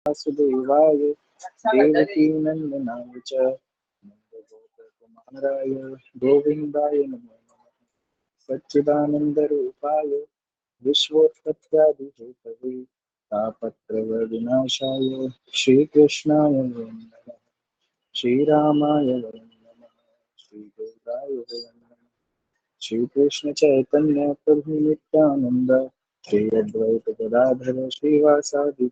वासुदेवाय देवकी नंदनाय च नंदगोपकुमाराय गोविंदाय नमो नमः। सच्चिदानंदरूपाय विश्वोत्पत्त्यादिहेतवे तापत्रयविनाशाय श्रीकृष्णाय वयं नमः। श्रीरामाय वयं नमः। श्रीदेवाय वयं नमः। श्रीकृष्ण चैतन्य प्रभु नित्यानंद श्री अद्वैत गदाधर श्रीवासादि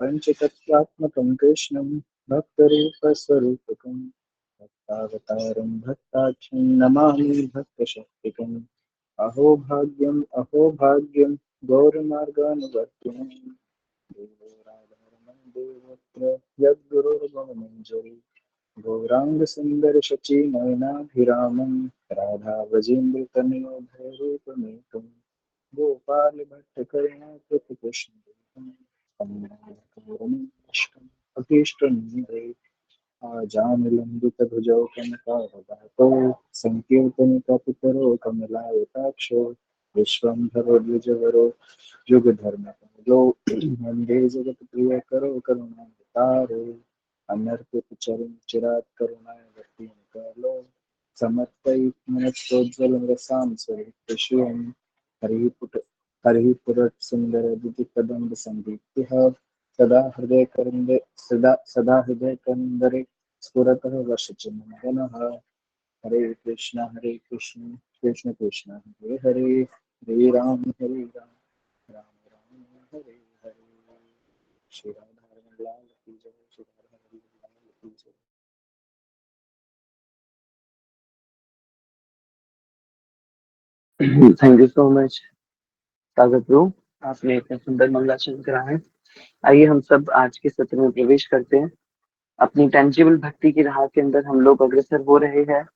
पंचतत्त्वात्मकं कृष्णं भक्तरूपस्वरूपकं भक्तावतारं भक्ताख्यं नमामि भक्तशक्तिकम्। अहो भाग्यं गौरमार्गानुवर्तिनं देवो राधारमण देवत्र यद्गुरुर्भवमञ्जरी गौराङ्गसुन्दरशचीनयनाभिरामं राधावजीन्द्रतनयो भयरूपमेकं गोपालभट्टकर्णाकृतिकृष्णदेवम् अभीष्टनिधे आजानुलम्बितभुजौ कनकावदातो सङ्कीर्तनिकापितरो कमलायताक्षो विश्वम्भरो द्विजवरो युगधर्मपालो वन्दे जगत्प्रियकरो करुणावतारो अनर्पितचरं चिरात् करुणावतीर्णकालो समर्पयित्मनस्तोज्ज्वलं रसां स्वरूपश्रियं हरिः पुरत्सुन्दरदितिपदं सन्दीप्तिः सदा हृदयकन्दरे स्फुरतः वशचिन्मनः। हरे कृष्ण कृष्ण कृष्ण हरे हरे हरे राम राम राम हरे हरे। श्री राधा लाल की जय। श्री राधा लाल की जय। Thank you so much Sagar bro, आपने इतना सुंदर मंगलाचरण करा है। आइए हम सब आज के सत्र में प्रवेश करते हैं। अपनी टेंजिबल भक्ति की राह के अंदर हम लोग अग्रसर हो रहे हैं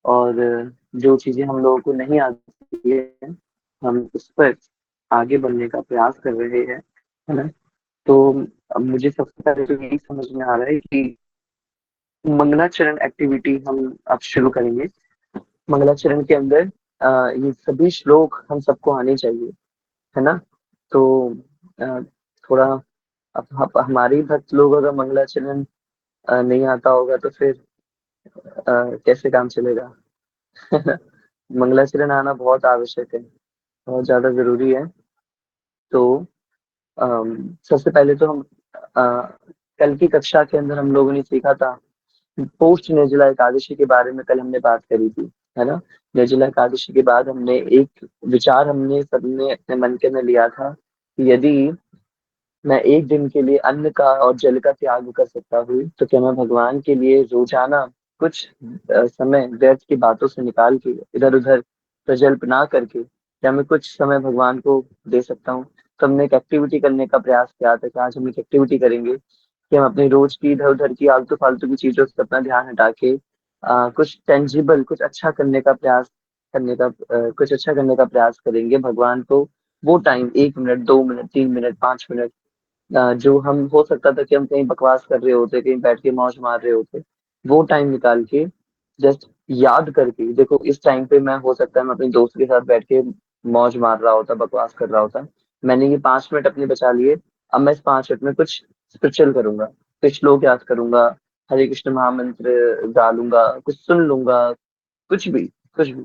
और जो चीजें हम लोगों को नहीं आती है हम उस पर आगे बढ़ने का प्रयास कर रहे हैं, है ना। तो अब मुझे सबसे पहले तो यही समझ में आ रहा है कि मंगलाचरण एक्टिविटी हम अब शुरू करेंगे। मंगलाचरण के अंदर ये सभी श्लोक हम सबको आने चाहिए, है ना। तो अ, थोड़ा अब हमारे भक्त लोग अगर मंगलाचरण नहीं आता होगा तो फिर कैसे काम चलेगा। मंगलाचरण आना बहुत आवश्यक है, बहुत ज्यादा जरूरी है। तो सबसे पहले तो हम कल की कक्षा के अंदर हम लोगों ने सीखा था पोस्ट निर्जला एकादशी के बारे में। कल हमने बात करी थी, है ना। निर्जला एकादशी के बाद हमने एक विचार हमने सबने अपने मन के अंदर लिया था कि यदि मैं एक दिन के लिए अन्न का और जल का त्याग कर सकता हूँ तो क्या मैं भगवान के लिए रोजाना कुछ समय व्यर्थ की बातों से निकाल के इधर उधर प्रजल्प ना करके क्या मैं कुछ समय भगवान को दे सकता हूँ। तो हमने एक एक्टिविटी करने का प्रयास किया था कि आज हम एक एक्टिविटी करेंगे कि हम अपनी रोज की इधर उधर की आलतू फालतू की चीजों से अपना ध्यान हटा के कुछ टेंजिबल कुछ अच्छा करने का प्रयास कुछ अच्छा करने का प्रयास करेंगे भगवान को। वो time 1 minute 2 minute 3 minute 5 minute जो हम हो सकता था कि हम कहीं बकवास कर रहे होते कहीं बैठ के मौज मार रहे होते, वो टाइम निकाल के जस्ट याद करके देखो इस टाइम पे मैं हो सकता है मैं अपने दोस्त के साथ बैठ के मौज मार रहा होता बकवास कर रहा होता। मैंने ये 5 मिनट अपने बचा लिए। अब मैं इस 5 मिनट में कुछ स्पिरिचुअल करूंगा, कुछ श्लोक याद करूंगा, हरे कृष्ण महामंत्र गा लूंगा, कुछ सुन लूंगा, कुछ भी कुछ भी।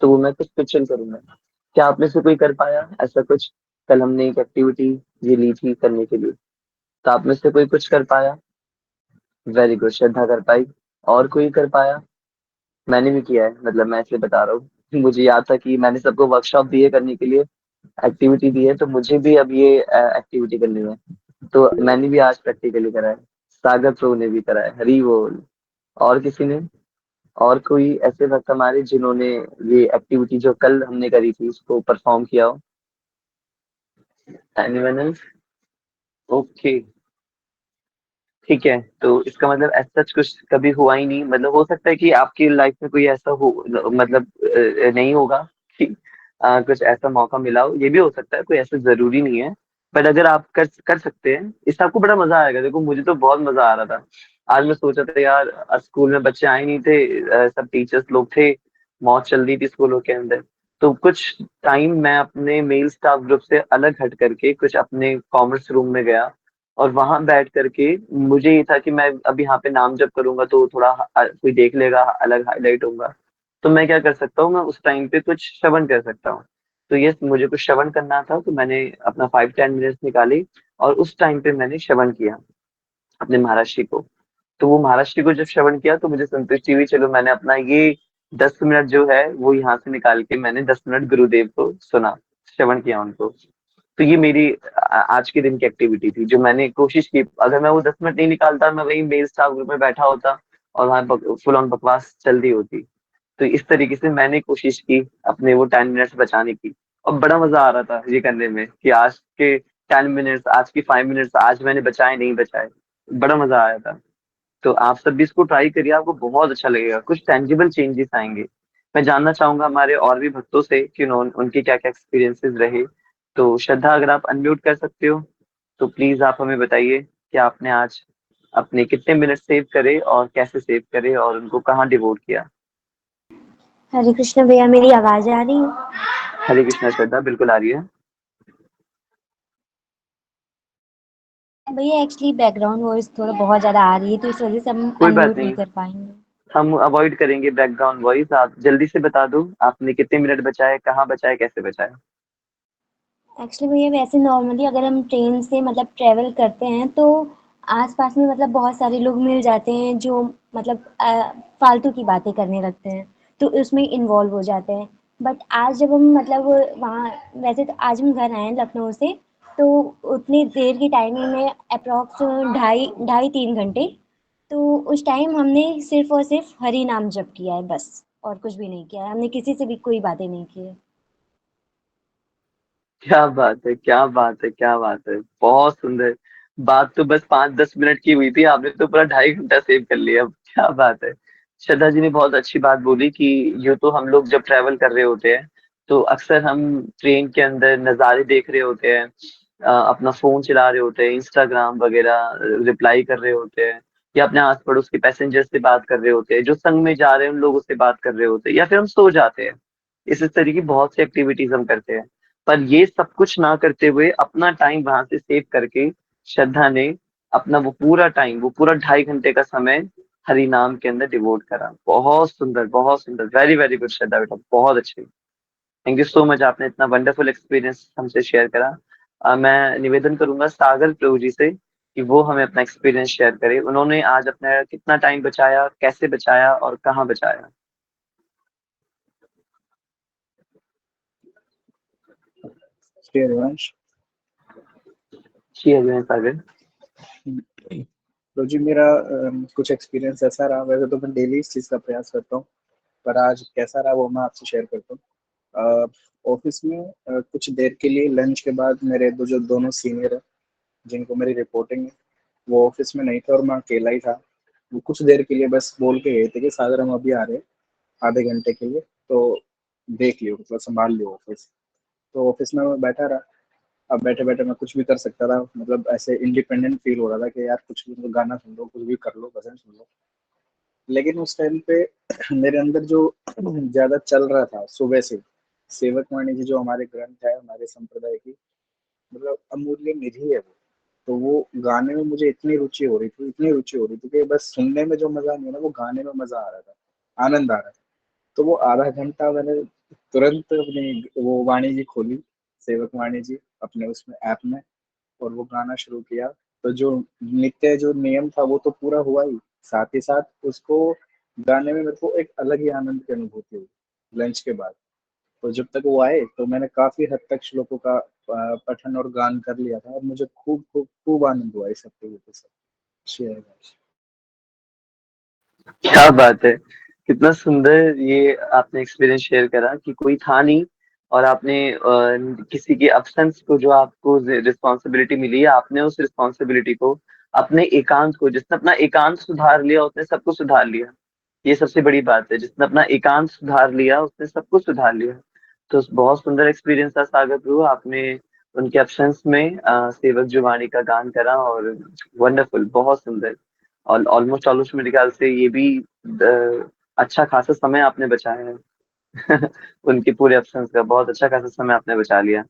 तो वो मैं कुछ स्पिरिचुअल करूंगा। क्या आप में से कोई कर पाया ऐसा कुछ? कल हमने एक एक्टिविटी ये ली थी करने के लिए, तो आप में से कोई कुछ कर पाया? वेरी गुड, श्रद्धा कर पाई। और कोई कर पाया? मैंने भी किया है, मतलब मैं इसलिए बता रहा हूँ। मुझे याद था कि मैंने सबको वर्कशॉप दी है करने के लिए, एक्टिविटी दी है, तो मुझे भी अब ये एक्टिविटी करनी है। तो मैंने भी आज प्रैक्टिकली करा है, सागर प्रो ने भी करा है, हरी बोल। और किसी ने? और कोई ऐसे वक्त हमारे जिन्होंने ये एक्टिविटी जो कल हमने करी थी उसको परफॉर्म किया हो? Anyone else? ओके, ठीक है। तो इसका मतलब ऐसा सच कुछ कभी हुआ ही नहीं, मतलब हो सकता है कि आपकी लाइफ में कोई ऐसा हो, मतलब नहीं होगा कि कुछ ऐसा मौका मिला हो, ये भी हो सकता है, कोई ऐसा जरूरी नहीं है। बट अगर आप कर कर सकते हैं इससे आपको बड़ा मजा आएगा। देखो मुझे तो बहुत मजा आ रहा था। आज मैं सोचा था यार आज स्कूल में बच्चे आए नहीं थे, सब टीचर्स लोग थे, मौज चल रही थी स्कूलों के अंदर। तो कुछ टाइम मैं अपने मेल स्टाफ ग्रुप से अलग हट करके कुछ अपने कॉमर्स रूम में गया और वहां बैठ करके मुझे ये था कि मैं अब यहाँ पे नाम जप करूंगा तो थोड़ा कोई देख लेगा, अलग हाईलाइट होगा। तो मैं क्या कर सकता हूँ, मैं उस टाइम पे कुछ श्रवण कर सकता हूँ। तो ये मुझे कुछ श्रवण करना था, तो मैंने अपना 5-10 मिनट्स निकाली और उस टाइम पे मैंने श्रवण किया अपने महाराज जी को। तो वो महाराज जी को जब श्रवण किया तो मुझे संतुष्टि हुई, चलो मैंने अपना ये 10 मिनट जो है वो यहाँ से निकाल के मैंने 10 मिनट गुरुदेव को सुना, श्रवण किया उनको। तो ये मेरी आज के दिन की एक्टिविटी थी जो मैंने कोशिश की। अगर मैं वो 10 मिनट नहीं निकालता, मैं वही मेल स्टाफ ग्रुप में बैठा होता और वहाँ फुल ऑन बकवास चल रही होती। तो इस तरीके से मैंने कोशिश की अपने वो 10 मिनट्स बचाने की। और बड़ा मजा आ रहा था ये करने में कि आज के 10 मिनट्स, आज की 5 मिनट्स आज मैंने बचाए नहीं बचाए, बड़ा मजा आया था। तो आप सब भी इसको ट्राई करिए, आपको बहुत अच्छा लगेगा, कुछ टेंजिबल चेंजेस आएंगे। मैं जानना चाहूंगा हमारे और भी भक्तों से कि उनके क्या क्या एक्सपीरियंसेस रहे। तो श्रद्धा, अगर आप अनम्यूट कर सकते हो तो प्लीज आप हमें बताइए कि आपने आज अपने कितने मिनट सेव करे और कैसे सेव करे और उनको कहाँ डिवोट किया। हरे कृष्ण भैया, मेरी आवाज आ रही है? हरे कृष्णा श्रद्धा, बिल्कुल आ रही है। भैया एक्चुअली बैकग्राउंड वॉइस थोड़ा बहुत ज्यादा आ रही है, तो इस वजह से हम कोई बात अनम्यूट नहीं नहीं, कर पाएंगे। हम अवॉइड करेंगे बैकग्राउंड वॉइस। आप जल्दी से बता दो आपने कितने मिनट बचाए, कहाँ बचाए, कैसे बचाए। एक्चुअली भैया वैसे नॉर्मली अगर हम ट्रेन से मतलब ट्रेवल करते हैं तो आसपास में मतलब बहुत सारे लोग मिल जाते हैं जो मतलब फालतू की बातें करने लगते हैं, तो उसमें इन्वॉल्व हो जाते हैं। बट आज जब हम मतलब वहाँ, वैसे तो आज हम घर आए हैं लखनऊ से, तो उतनी देर की टाइमिंग में अप्रॉक्स 2.5-3 घंटे, तो उस टाइम हमने सिर्फ और सिर्फ हरि नाम जप किया है बस, और कुछ भी नहीं किया है। हमने किसी से भी कोई बातें नहीं की है। क्या बात है, क्या बात है, क्या बात है, बहुत सुंदर। बात तो बस 5-10 मिनट की हुई थी, आपने तो पूरा 2.5 घंटा सेव कर लिया। क्या बात है। श्रद्धा जी ने बहुत अच्छी बात बोली कि ये तो हम लोग जब ट्रैवल कर रहे होते हैं तो अक्सर हम ट्रेन के अंदर नज़ारे देख रहे होते हैं, अपना फोन चला रहे होते हैं, इंस्टाग्राम वगैरह रिप्लाई कर रहे होते हैं, या अपने आस पड़ोस के पैसेंजर से बात कर रहे होते हैं, जो संग में जा रहे हैं उन लोगों से बात कर रहे होते हैं, या फिर हम सो जाते हैं। इस तरह की बहुत सी एक्टिविटीज हम करते हैं। पर ये सब कुछ ना करते हुए अपना टाइम वहां से सेव करके श्रद्धा ने अपना वो पूरा टाइम, वो पूरा 2.5 घंटे का समय हरि नाम के अंदर डिवोट करा। बहुत सुंदर, बहुत सुंदर, वेरी वेरी गुड श्रद्धा बेटा, बहुत अच्छे। थैंक यू सो मच, आपने इतना वंडरफुल एक्सपीरियंस हमसे शेयर करा। मैं निवेदन करूंगा सागर प्रभु जी से कि वो हमें अपना एक्सपीरियंस शेयर करे, उन्होंने आज अपना कितना टाइम बचाया, कैसे बचाया और कहाँ बचाया। श्री हरिवंश। जी हरिओम सागर। तो जी मेरा कुछ एक्सपीरियंस ऐसा रहा, वैसे तो मैं डेली इस चीज़ का प्रयास करता हूँ, पर आज कैसा रहा वो मैं आपसे शेयर करता हूँ। ऑफिस में कुछ देर के लिए लंच के बाद मेरे जो दोनों सीनियर हैं जिनको मेरी रिपोर्टिंग है, वो ऑफिस में नहीं थे और मैं अकेला ही था। वो कुछ देर के लिए बस बोल के गए थे कि सागर हम अभी आ रहे हैं आधे घंटे के लिए, तो देख लियो, मतलब संभाल लियो ऑफिस। तो ऑफिस में मैं बैठा रहा। अब बैठे बैठे मैं कुछ भी कर सकता था, मतलब ऐसे इंडिपेंडेंट फील हो रहा था कि यार कुछ भी, मतलब गाना सुन लो, कुछ भी कर लो, भजन सुन लो। लेकिन उस टाइम पे मेरे अंदर जो ज्यादा चल रहा था सुबह से, सेवक वाणी जी जो हमारे ग्रंथ है हमारे संप्रदाय की, मतलब अमूल्य निधि है वो। तो वो गाने में मुझे इतनी रुचि हो रही थी, इतनी रुचि हो रही थी कि बस सुनने में जो मजा नहीं है ना, वो गाने में मजा आ रहा था, आनंद आ रहा था। तो वो आधा घंटा मैंने तुरंत अपनी वो वाणी जी खोली, सेवक वाणी जी, अपने उसमें ऐप में, और वो गाना शुरू किया। तो जो नित्य जो नियम था वो तो पूरा हुआ ही, साथ ही साथ उसको गाने में मेरे को एक अलग ही आनंद की अनुभूति हुई लंच के बाद। तो जब तक वो आए तो मैंने काफी हद तक श्लोकों का पठन और गान कर लिया था, और मुझे खूब खूब खूब आनंद हुआ इस एक्टिविटी से। शेयर। क्या बात है, कितना सुंदर ये आपने एक्सपीरियंस शेयर करा कि कोई था नहीं और आपने किसी की अब्सेंस को, जो आपको रिस्पॉन्सिबिलिटी मिली है, आपने उस रिस्पॉन्सिबिलिटी को, अपने एकांत को, जिसने अपना एकांत सुधार लिया उसने सब कुछ सुधार लिया। ये सबसे बड़ी बात है, जिसने अपना एकांत सुधार लिया उसने सब कुछ सुधार लिया। तो बहुत सुंदर एक्सपीरियंस था सागर प्रभु, आपने उनके एब्सेंस में सेवक जुबानी का गान करा, और वंडरफुल, बहुत सुंदर। और ऑलमोस्ट ऑलमोस्ट मेरे ख्याल से ये भी अच्छा खासा समय आपने बचाया है। उनके पूरे एब्सेंस का बहुत अच्छा खासा समय आपने बचा लिया।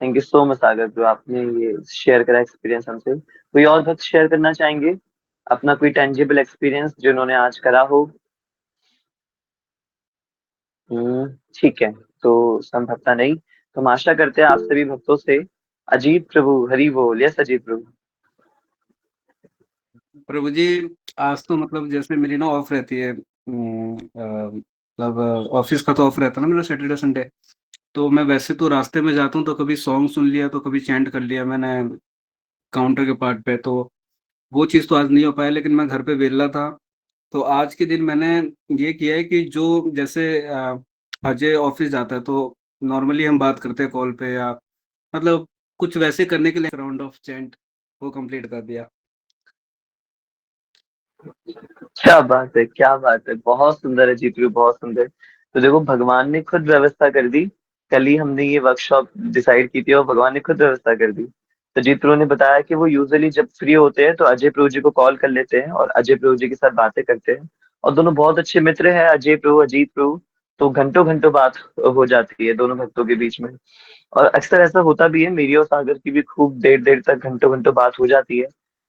Thank you so much Sagar bro, आपने ये शेयर करा एक्सपीरियंस हमसे। कोई और भक्त शेयर करना चाहेंगे अपना कोई टेंजिबल एक्सपीरियंस जिन्होंने आज करा हो? हम्म, ठीक है। तो संभवतः नहीं, तो हम आशा करते हैं आप सभी भक्तों से। अजीत प्रभु हरि बोल। यस अजीत प्रभु। प्रभु जी, आज तो मतलब जैसे मेरी ना ऑफ रहती है, मतलब ऑफिस का तो ऑफ रहता है ना मेरा सैटरडे संडे। तो मैं वैसे तो रास्ते में जाता हूँ तो कभी सॉन्ग सुन लिया तो कभी चैंट कर लिया मैंने काउंटर के पार्ट पे। तो वो चीज़ तो आज नहीं हो पाया, लेकिन मैं घर पे वेला था तो आज के दिन मैंने ये किया है कि जो जैसे अजय ऑफिस जाता है तो नॉर्मली हम बात करते हैं कॉल पे, या मतलब कुछ वैसे करने के लिए राउंड ऑफ चैंट वो कंप्लीट कर दिया। क्या बात है, क्या बात है, बहुत सुंदर है जीतू, बहुत सुंदर। तो देखो भगवान ने खुद व्यवस्था कर दी। कल ही हमने ये वर्कशॉप डिसाइड की थी और भगवान ने खुद व्यवस्था कर दी। तो जीत प्रो ने बताया कि वो यूजुअली जब फ्री होते हैं तो अजय प्रो जी को कॉल कर लेते हैं और अजय प्रो जी के साथ बातें करते हैं। और दोनों बहुत अच्छे मित्र हैं, अजय प्रो अजीत प्रो। तो घंटों घंटों बात हो जाती है दोनों भक्तों के बीच में। और अक्सर ऐसा होता भी है, मेरी और सागर की भी खूब देर देर तक घंटों घंटों बात हो जाती है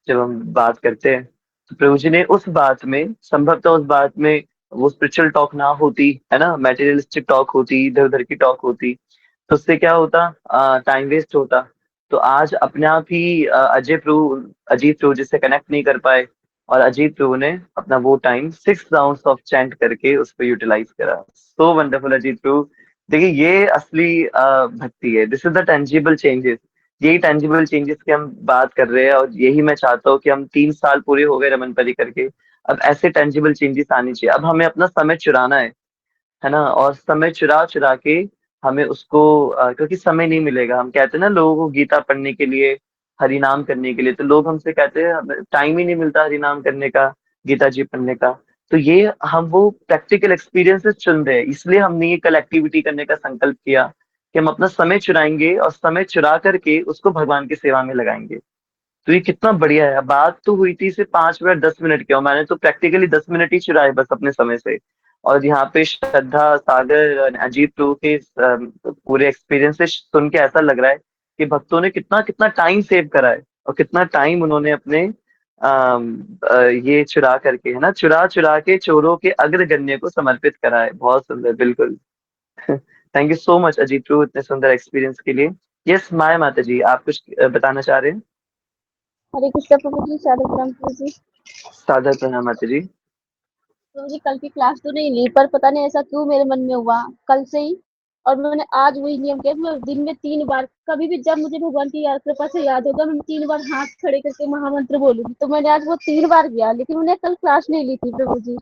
जब हम बात करते हैं। तो प्रभु जी ने उस बात में, संभवतः उस बात में वो स्पिरिचुअल टॉक ना होती, है ना, मटेरियलिस्टिक टॉक होती, इधर उधर की टॉक होती, तो उससे क्या होता, टाइम वेस्ट होता। तो आज अपने आप ही अजीत प्रभु जी से कनेक्ट नहीं कर पाए और अजीत प्रभु ने अपना वो टाइम 6 राउंड्स ऑफ चैंट करके उस पर यूटिलाइज करा। सो वंडरफुल अजीत प्रभु। देखिए ये असली भक्ति है, this is the tangible changes. यही टेंजिबल चेंजेस की हम बात कर रहे हैं और यही मैं चाहता हूँ कि हम 3 साल पूरे हो गए रमन परी करके। अब ऐसे टेंजिबल चेंजेस आनी चाहिए। अब हमें अपना समय चुराना है ना, और समय चुरा चुरा के हमें उसको क्योंकि समय नहीं मिलेगा। हम कहते हैं ना लोगों को गीता पढ़ने के लिए, हरि नाम करने के लिए, तो लोग हमसे कहते हैं टाइम ही नहीं मिलता हरि नाम करने का, गीता जी पढ़ने का। तो ये हम वो प्रैक्टिकल एक्सपीरियंसेस चुन रहे हैं, इसलिए हमने ये कल एक्टिविटी करने का संकल्प किया कि हम अपना समय चुराएंगे और समय चुरा करके उसको भगवान की सेवा में लगाएंगे। तो ये कितना बढ़िया है। बात तो हुई थी सिर्फ 5 मिनट 10 मिनट की और मैंने तो प्रैक्टिकली 10 मिनट ही चुराए बस अपने समय से। और यहाँ पे श्रद्धा, सागर और अजीत टू के पूरे एक्सपीरियंसेस सुन के ऐसा लग रहा है कि भक्तों ने कितना कितना टाइम सेव करा है और कितना टाइम उन्होंने अपने ये चुरा करके, है ना, चुरा चुरा के चोरों के अग्रगण्य को समर्पित करा है। बहुत सुंदर, बिल्कुल। Thank you so much Ajit टू इतने सुंदर एक्सपीरियंस के लिए। यस माया माता जी, आप कुछ बताना चाह रहे हैं? हरे कृष्ण प्रभु जी, साधु प्रणाम प्रभु जी। सादर प्रणाम माता जी। प्रभु जी कल की क्लास तो नहीं ली, पर पता नहीं ऐसा क्यों मेरे मन में हुआ कल से ही। और मैंने आज वही नियम किया कि मैं दिन में 3 बार, कभी भी जब मुझे भगवान की कृपा से याद होगा, मैं 3 बार हाथ खड़े करके महामंत्र बोलूंगी। तो मैंने आज वो 3 बार किया, लेकिन मैंने कल क्लास नहीं ली थी प्रभु जी।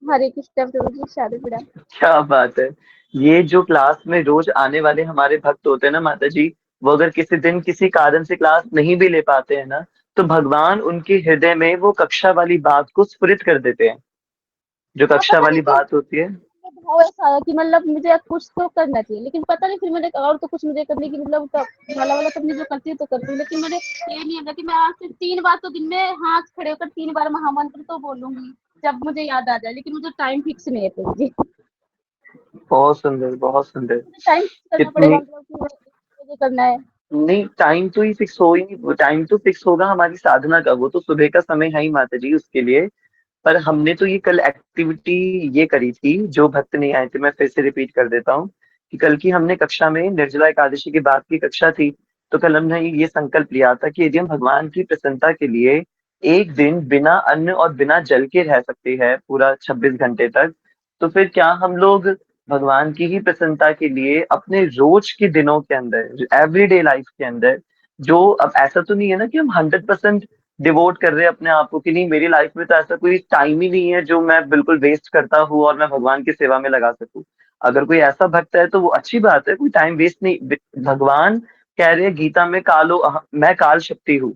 हरे कृष्ण प्रभु जी, साधु प्रणाम। क्या बात है। ये जो क्लास में रोज आने वाले हमारे भक्त होते हैं ना माता जी, वो अगर किसी दिन किसी कारण से क्लास नहीं भी ले पाते हैं ना, तो भगवान उनके हृदय में वो कक्षा वाली बात को स्फुरित कर देते हैं, जो हाँ, कक्षा पता नहीं वाली क्यों बात होती है। भाव ऐसा आया कि मतलब मुझे कुछ तो करना चाहिए, लेकिन पता नहीं फिर मैंने और तो कुछ मुझे करने की मतलब वाला वाला करनी जो करती हूँ तो करती हूँ, लेकिन मैंने ये नहीं है कि मैं आज से 3 बार तो दिन में हाथ खड़े होकर 3 बार महामंत्र तो बोलूंगी जब मुझे याद आ जाए, लेकिन मुझे टाइम फिक्स नहीं है प्रभु जी। बहुत सुंदर, बहुत सुंदर। मुझे टाइम फिक्स करना कितनी, पड़ेगा, मतलब कि मुझे करना है। नहीं टाइम तो ही फिक्स हो ही नहीं, टाइम तो फिक्स होगा हमारी साधना का, वो तो सुबह का समय है ही माता जी उसके लिए। पर हमने तो ये कल एक्टिविटी ये करी थी, जो भक्त नहीं आए थे मैं फिर से रिपीट कर देता हूँ कि कल की हमने कक्षा में निर्जला एकादशी की बात की कक्षा थी। तो कल हमने ये संकल्प लिया था कि यदि हम भगवान की प्रसन्नता के लिए एक दिन बिना अन्न और बिना जल के रह सकते हैं पूरा 26 घंटे तक, तो फिर क्या हम लोग भगवान की ही प्रसन्नता के लिए अपने रोज के दिनों के अंदर, एवरीडे लाइफ के अंदर, जो अब ऐसा तो नहीं है ना कि हम 100% डिवोट कर रहे हैं अपने आप को कि नहीं मेरी लाइफ में तो ऐसा कोई टाइम ही नहीं है जो मैं बिल्कुल वेस्ट करता हूँ और मैं भगवान की सेवा में लगा सकूं। अगर कोई ऐसा भक्त है तो वो अच्छी बात है, कोई टाइम वेस्ट नहीं। भगवान कह रहे हैं गीता में, मैं काल शक्ति हूँ।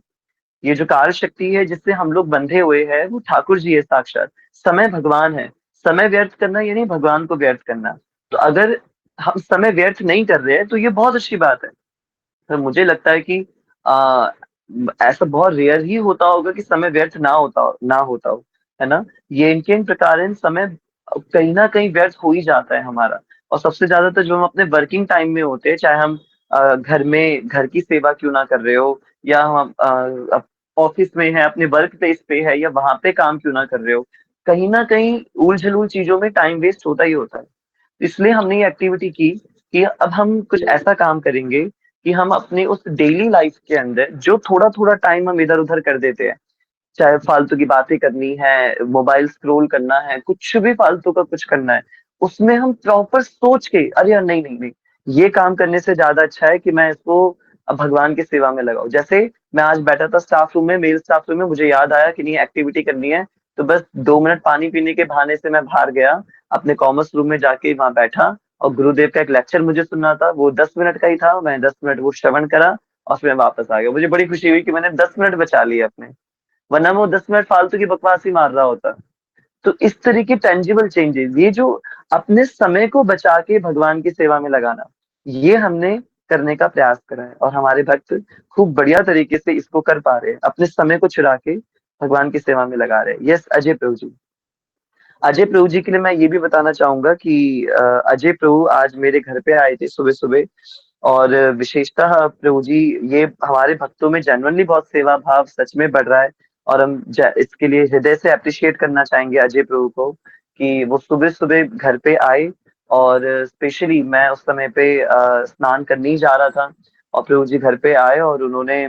ये जो काल शक्ति है जिससे हम लोग बंधे हुए हैं वो ठाकुर जी है साक्षात। समय भगवान है। समय व्यर्थ करना ये नहीं भगवान को व्यर्थ करना। तो अगर हम समय व्यर्थ नहीं कर रहे हैं तो ये बहुत अच्छी बात है। तो मुझे लगता है कि आ, ऐसा बहुत रेयर ही होता होगा कि समय व्यर्थ ना होता हो, है ना। ये इनके प्रकार समय कहीं ना कहीं व्यर्थ हो ही जाता है हमारा। और सबसे ज्यादा तो जो हम अपने वर्किंग टाइम में होते हैं, चाहे हम घर की सेवा क्यों ना कर रहे हो, या हम ऑफिस में है, अपने वर्क प्लेस पे है, या वहां पे काम क्यों ना कर रहे हो, कहीं ना कहीं उलझुल चीजों में टाइम वेस्ट होता ही होता है। इसलिए हमने ये एक्टिविटी की कि अब हम कुछ ऐसा काम करेंगे कि हम अपने उस डेली लाइफ के अंदर जो थोड़ा थोड़ा टाइम हम इधर उधर कर देते हैं, चाहे फालतू की बातें करनी है, मोबाइल स्क्रॉल करना है, कुछ भी फालतू का कुछ करना है, उसमें हम प्रॉपर सोच के, अरे यार नहीं नहीं नहीं, ये काम करने से ज्यादा अच्छा है कि मैं इसको अब भगवान की सेवा में लगाऊं। जैसे मैं आज बैठा था स्टाफ रूम में, मेल स्टाफ रूम में, मुझे याद आया कि नहीं एक्टिविटी करनी है, तो बस 2 मिनट पानी पीने के बहाने से मैं बाहर गया, अपने कॉमर्स रूम में जाके वहां बैठा, और गुरुदेव का एक लेक्चर मुझे सुनना था, वो 10 मिनट का ही था, मैं 10 मिनट वो श्रवण करा और फिर मैं वापस आ गया। मुझे बड़ी खुशी हुई कि मैंने 10 मिनट बचा लिए अपने, वरना मैं वो 10 मिनट फालतू की बकवास ही मार रहा होता। तो इस तरह की टेंजिबल चेंजेस, ये जो अपने समय को बचा के भगवान की सेवा में लगाना, ये हमने करने का प्रयास करा है, और हमारे भक्त खूब बढ़िया तरीके से इसको कर पा रहे हैं, अपने समय को छुड़ा के भगवान की सेवा में लगा रहे हैं। यस अजय प्रभु जी। अजय प्रभु जी के लिए मैं ये भी बताना चाहूंगा कि अजय प्रभु आज मेरे घर पे आए थे सुबह सुबह, और विशेषतः प्रभु जी, ये हमारे भक्तों में जेन्युइनली बहुत सेवा भाव सच में बढ़ रहा है, और हम इसके लिए हृदय से अप्रिशिएट करना चाहेंगे अजय प्रभु को कि वो सुबह सुबह घर पे आए, और स्पेशली मैं उस समय पे स्नान करने ही जा रहा था, और प्रभु जी घर पे आए और उन्होंने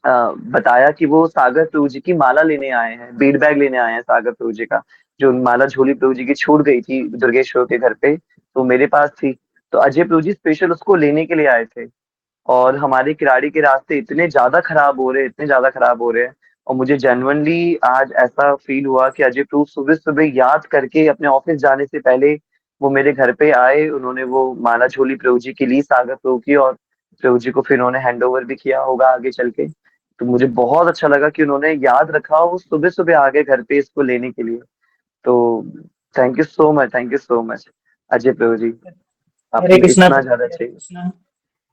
बताया कि वो सागर प्रभु जी की माला लेने आए हैं, बीड बैग लेने आए हैं सागर प्रभु जी का, जो माला झोली प्रभु जी की छूट गई थी दुर्गेश्वर के घर पे, तो मेरे पास थी, तो अजय प्रभु जी स्पेशल उसको लेने के लिए आए थे। और हमारे किराड़ी के रास्ते इतने ज्यादा खराब हो रहे हैं, इतने ज्यादा खराब हो रहे हैं, और मुझे जेन्युइनली आज ऐसा फील हुआ कि अजय प्रभु सुबह सुबह याद करके अपने ऑफिस जाने से पहले वो मेरे घर पे आए, उन्होंने वो माला झोली प्रभु जी की ली सागर प्रभु की, और प्रभु जी को फिर उन्होंने हैंड ओवर भी किया होगा आगे चल के। तो मुझे बहुत अच्छा लगा कि उन्होंने याद रखा, वो सुबह सुबह आ गए घर पे इसको लेने के लिए। तो thank you so much, thank you so much Ajay प्रभु जी, हरे आपने कृष्णा इतना ज्यादा हरे चाहिए। कृष्णा।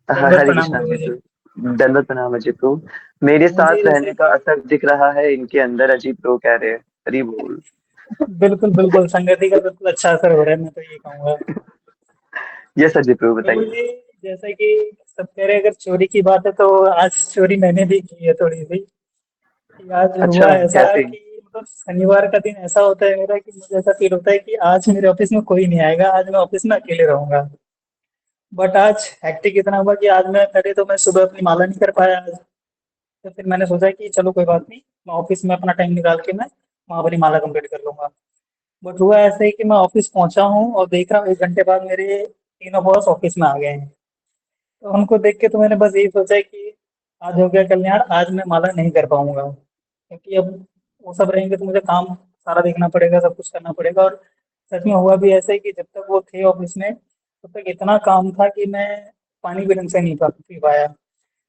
दंडवत हरे प्रणाम कृष्णा गुरु अजय जी। प्रभु, दंडवत प्रणाम अजय प्रभु। मेरे मुझे साथ जैसे रहने का कि असर दिख रहा है इनके अंदर, अजीब प्रभु कह रहे हैं, हरी बोल। बिल्कुल बिल्कुल संगति का बिल्कुल अच्छा असर हो रहा है, मैं तो ये कहूंगा। यस अजय प्रभु प्रभु बताइए। जी, जैसे कि सब कह रहे हैं, अगर चोरी की बात है तो आज चोरी मैंने भी की है थोड़ी सी। कि आज हुआ अच्छा ऐसा कैसे? कि मतलब शनिवार का दिन ऐसा होता है मेरा कि मुझे ऐसा फील होता है कि आज मेरे ऑफिस में कोई नहीं आएगा, आज मैं ऑफिस में अकेले रहूंगा। बट आज हैक्टिक इतना हुआ कि आज मैं पहले तो मैं सुबह अपनी माला नहीं कर पाया आज। तो फिर मैंने सोचा कि चलो कोई बात नहीं, मैं ऑफिस में अपना टाइम निकाल के मैं वहाँ अपनी माला कंप्लीट कर लूंगा। बट हुआ ऐसा ही कि मैं ऑफिस पहुंचा हूँ और देख रहा हूँ 1 घंटे बाद मेरे तीनों बॉस ऑफिस में आ गए हैं। तो उनको देख के तो मैंने बस यही सोचा है कि आज हो गया कल्याण, आज मैं माला नहीं कर पाऊंगा, क्योंकि अब वो सब रहेंगे तो मुझे काम सारा देखना पड़ेगा, सब कुछ करना पड़ेगा। और सच में हुआ भी ऐसा है कि जब तक वो थे ऑफिस में तब तक इतना काम था कि मैं पानी भी ढंग से नहीं पी पाया।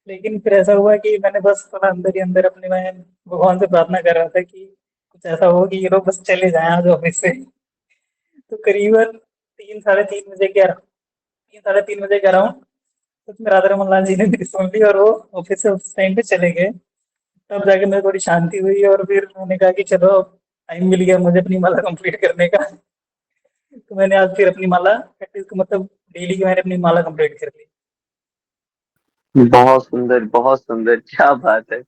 लेकिन फिर ऐसा हुआ कि मैंने बस थोड़ा अंदर ही अंदर अपने मैं भगवान से प्रार्थना कर रहा था कि कुछ ऐसा हो कि ये लोग बस चले जाएं आज ऑफिस से। तो करीबन 3 साढ़े 3 बजे के 3 साढ़े 3 बजे कह रहा हूँ, उसमें राधा रमन लाल जी ने मेरी सुन ली और वो ऑफिस से उस टाइम पे चले गए। तब जाके मेरे थोड़ी शांति हुई और फिर मैंने कहा कि चलो टाइम मिल गया मुझे अपनी माला कंप्लीट करने का। तो मैंने आज फिर अपनी माला एटलीस्ट मतलब डेली की मैंने अपनी माला कंप्लीट कर ली। बहुत सुंदर, क्या बात है।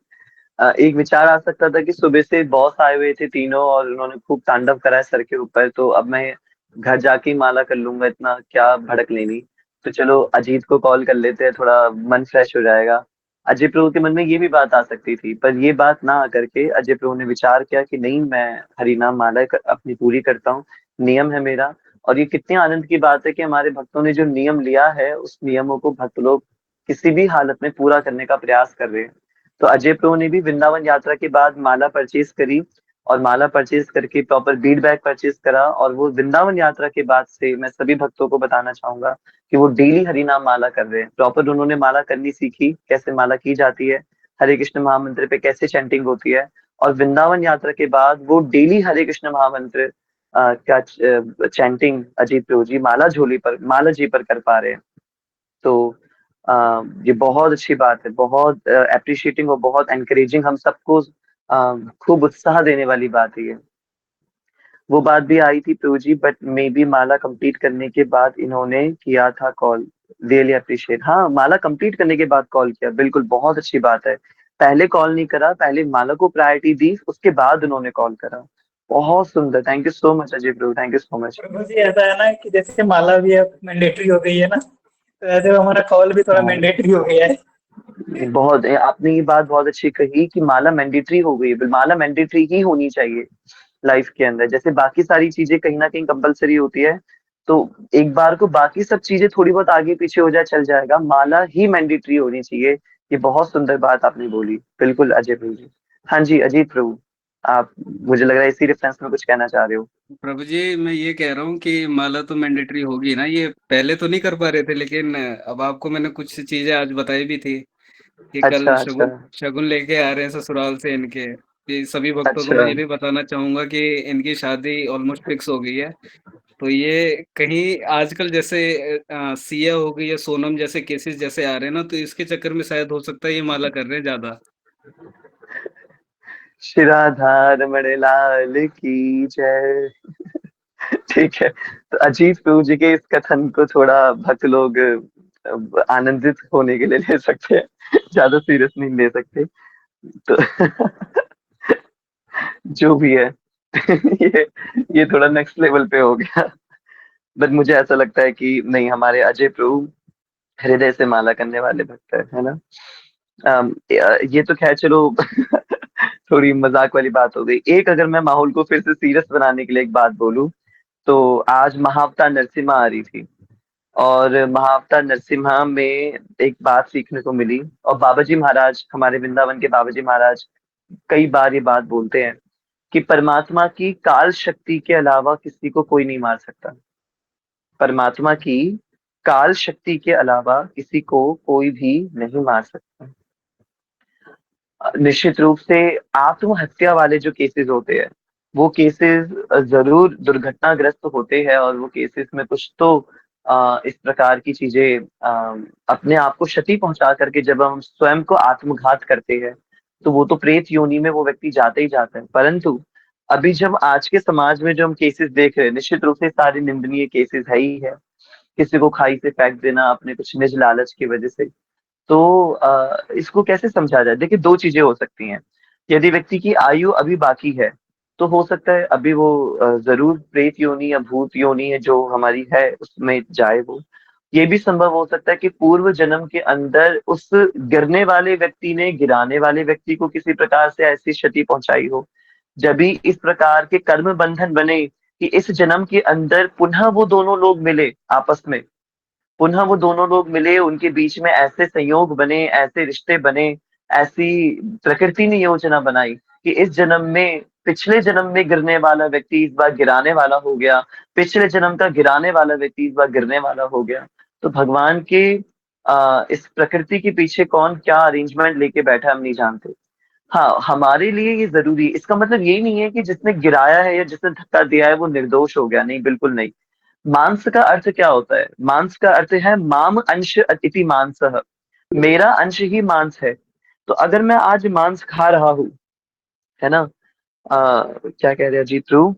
एक विचार आ सकता था कि सुबह से बॉस आए हुए थे तीनों और उन्होंने खूब तांडव करा है सर के ऊपर, तो अब मैं घर जाके ही माला कर लूंगा, इतना क्या भड़क लेनी। तो चलो अजीत को कॉल कर लेते हैं, थोड़ा मन फ्रेश हो जाएगा। अजय प्रभु के मन में ये भी बात आ सकती थी, पर ये बात ना आकर के अजय प्रभु ने विचार किया कि नहीं, मैं हरिनाम माला अपनी पूरी करता हूँ, नियम है मेरा। और ये कितने आनंद की बात है कि हमारे भक्तों ने जो नियम लिया है, उस नियमों को भक्त लोग किसी भी हालत में पूरा करने का प्रयास कर रहे हैं। तो अजय प्रो ने भी वृंदावन यात्रा के बाद माला परचेज करी, और माला परचेज करके प्रॉपर बीड बैग परचेज करा, और वो वृंदावन यात्रा के बाद से मैं सभी भक्तों को बताना चाहूंगा कि वो डेली हरिनाम माला कर रहे हैं। प्रॉपर उन्होंने माला करनी सीखी, कैसे माला की जाती है, हरे कृष्ण महामंत्र पे कैसे चैंटिंग होती है, और वृंदावन यात्रा के बाद वो डेली हरे कृष्ण महामंत्र का चैंटिंग अजीत प्रभु जी माला जी पर कर पा रहे हैं। तो ये बहुत अच्छी बात है, बहुत अप्रिशिएटिंग और बहुत एनकरेजिंग, हम सबको खूब उत्साह देने वाली बात है ये। वो बात भी आई थी प्रभु जी, बट मे बी माला कंप्लीट करने के बाद इन्होंने किया था कॉल, रियली अप्रिशिएट। हाँ, माला कंप्लीट करने के बाद कॉल किया, बिल्कुल बहुत अच्छी बात है। पहले कॉल नहीं करा, पहले माला को प्रायोरिटी दी, उसके बाद उन्होंने कॉल करा। बहुत सुंदर, thank you so much Ajay bro, thank you so much. प्रभु जी ऐसा है ना कि जैसे माला भी अब मैंडेटरी हो गई है ना, तो ऐसे हमारा कॉल भी थोड़ा हाँ, मैंडेटरी हो गया है। बहुत आपने ये बात बहुत अच्छी कही कि माला मैंडेटरी हो गई है। माला मैंडेटरी ही होनी चाहिए लाइफ के अंदर, जैसे बाकी सारी चीजें कहीं ना कहीं कंपलसरी होती है। तो एक बार को बाकी सब चीजें थोड़ी बहुत आगे पीछे हो जाए चल जाएगा, माला ही मैंडेटरी होनी चाहिए। ये बहुत सुंदर बात आपने बोली, बिल्कुल अजय प्रभु जी। हाँ जी अजीत प्रभु, आप, मुझे लग रहा है इसी रेफरेंस में कुछ कहना चाह रहे हो। प्रभु जी मैं ये कह रहा हूँ कि माला तो मैंडेटरी होगी ना, ये पहले तो नहीं कर पा रहे थे, लेकिन अब आपको मैंने कुछ चीजें आज बताई भी थी कि कल अच्छा अच्छा। शगुन शगुन लेके आ रहे हैं ससुराल से इनके। कि सभी भक्तों को अच्छा मैं ये भी बताना चाहूंगा कि इनकी शादी ऑलमोस्ट फिक्स हो गई है। तो ये कहीं आजकल जैसे सिया हो गई या सोनम जैसे केसेस जैसे आ रहे हैं ना, तो इसके चक्कर में शायद हो सकता है ये माला कर रहे हैं ज्यादा। शिराधार रमण लाल की जय। ठीक है, तो अजीत प्रभु जी के इस कथन को थोड़ा भक्त लोग आनंदित होने के लिए ले सकते हैं, ज्यादा सीरियस नहीं ले सकते। तो जो भी है, ये ये थोड़ा नेक्स्ट लेवल पे हो गया। बट मुझे ऐसा लगता है कि नहीं, हमारे अजय प्रभु हृदय से माला करने वाले भक्त है ना। ये तो खैर चलो थोड़ी मजाक वाली बात हो गई। एक अगर मैं माहौल को फिर से सीरियस बनाने के लिए एक बात बोलूं, तो आज महाअवतार नरसिम्हा आ रही थी, और महाअवतार नरसिम्हा में एक बात सीखने को मिली। और बाबा जी महाराज, हमारे वृंदावन के बाबा जी महाराज कई बार ये बात बोलते हैं कि परमात्मा की काल शक्ति के अलावा किसी को कोई नहीं मार सकता। परमात्मा की काल शक्ति के अलावा किसी को कोई भी नहीं मार सकता। निश्चित रूप से आत्महत्या वाले जो केसेस होते हैं, वो केसेस जरूर दुर्घटनाग्रस्त होते हैं, और वो केसेस में कुछ तो इस प्रकार की चीजें अपने आप को क्षति पहुंचा करके जब हम स्वयं को आत्मघात करते हैं, तो वो तो प्रेत योनि में वो व्यक्ति जाते ही जाता है। परंतु अभी जब आज के समाज में जो हम केसेस देख रहे हैं, निश्चित रूप से सारे निंदनीय केसेस है ही है। किसी को खाई से फेंक देना अपने कुछ निज लालच की वजह से। तो इसको कैसे समझा जाए? देखिए, दो चीजें हो सकती हैं। यदि व्यक्ति की आयु अभी बाकी है, तो हो सकता है अभी वो जरूर प्रेत योनि या भूत योनि है जो हमारी है उसमें जाए वो। ये भी संभव हो सकता है कि पूर्व जन्म के अंदर उस गिरने वाले व्यक्ति ने गिराने वाले व्यक्ति को किसी प्रकार से ऐसी क्षति पहुंचाई हो, जब भी इस प्रकार के कर्म बंधन बने कि इस जन्म के अंदर पुनः वो दोनों लोग मिले आपस में, पुनः वो दोनों लोग मिले, उनके बीच में ऐसे संयोग बने, ऐसे रिश्ते बने, ऐसी प्रकृति ने योजना बनाई कि इस जन्म में, पिछले जन्म में गिरने वाला व्यक्ति इस बार गिराने वाला हो गया, पिछले जन्म का गिराने वाला व्यक्ति इस बार गिरने वाला हो गया। तो भगवान के इस प्रकृति के पीछे कौन क्या अरेंजमेंट लेके बैठा है हम नहीं जानते। हाँ, हमारे लिए ये जरूरी है। इसका मतलब यही नहीं है कि जिसने गिराया है या जिसने धक्का दिया है वो निर्दोष हो गया, नहीं, बिल्कुल नहीं। मांस का अर्थ क्या होता है? मांस का अर्थ है माम अंश इति मांसः, मेरा अंश ही मांस है। तो अगर मैं आज मांस खा रहा हूँ, है ना, क्या कह रहे हैं अजीत ध्रुव?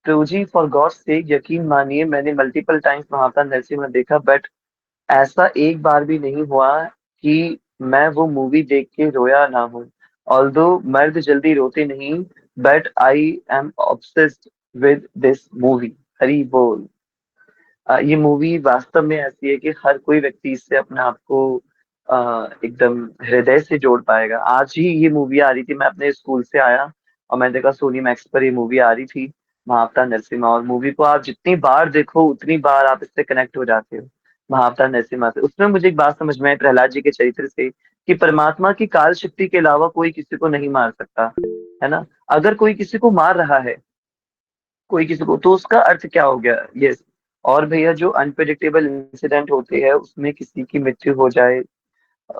तो जी फॉर गॉड से यकीन मानिए, मैंने मल्टीपल टाइम्स महावतार नरसिम्हा देखा, बट ऐसा एक बार भी नहीं हुआ कि मैं वो मूवी देख के रोया ना हूँ। ऑल्दो मर्द जल्दी रोते नहीं, but I am obsessed with this movie. Hari बोल। ये मूवी वास्तव में ऐसी है कि हर कोई व्यक्ति इससे अपने आप को एकदम हृदय से जोड़ पाएगा। आज ही ये मूवी आ रही थी, मैं अपने स्कूल से आया और मैंने देखा सोनी मैक्स पर ये मूवी आ रही थी, महाअवतार नरसिम्हा। और मूवी को आप जितनी बार देखो उतनी बार आप इससे कनेक्ट हो जाते हो, महाअवतार नरसिम्हा से। उसमें मुझे एक बात समझ में आई प्रहलाद जी के चरित्र से, कि परमात्मा की काल शक्ति के अलावा कोई किसी को नहीं मार सकता, है ना। अगर कोई किसी को मार रहा है, कोई किसी को, तो उसका अर्थ क्या हो गया? यस। और भैया, जो अनप्रिडिक्टेबल इंसिडेंट होते हैं उसमें किसी की मृत्यु हो जाए,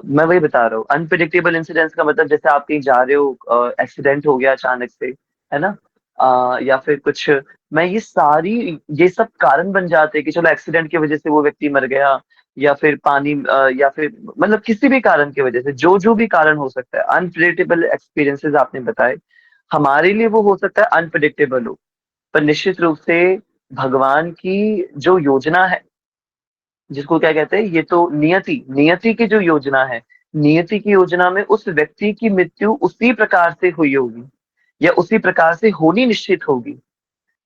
मैं वही बता रहा हूँ। अनप्रिडिक्टेबल इंसिडेंट्स का मतलब जैसे आप कहीं जा रहे हो, एक्सीडेंट हो गया अचानक से, है ना, या फिर कुछ, मैं ये सब कारण बन जाते हैं कि चलो एक्सीडेंट की वजह से वो व्यक्ति मर गया, या फिर पानी, या फिर मतलब किसी भी कारण की वजह से, जो जो भी कारण हो सकता है, अनप्रिडिक्टेबल एक्सपीरियंसेस आपने बताए, हमारे लिए वो हो सकता है अनप्रिडिक्टेबल हो। पर निश्चित रूप से भगवान की जो योजना है जिसको क्या कहते हैं, ये तो नियति नियति की जो योजना है, नियति की योजना में उस व्यक्ति की मृत्यु उसी प्रकार से हुई होगी या उसी प्रकार से होनी निश्चित होगी।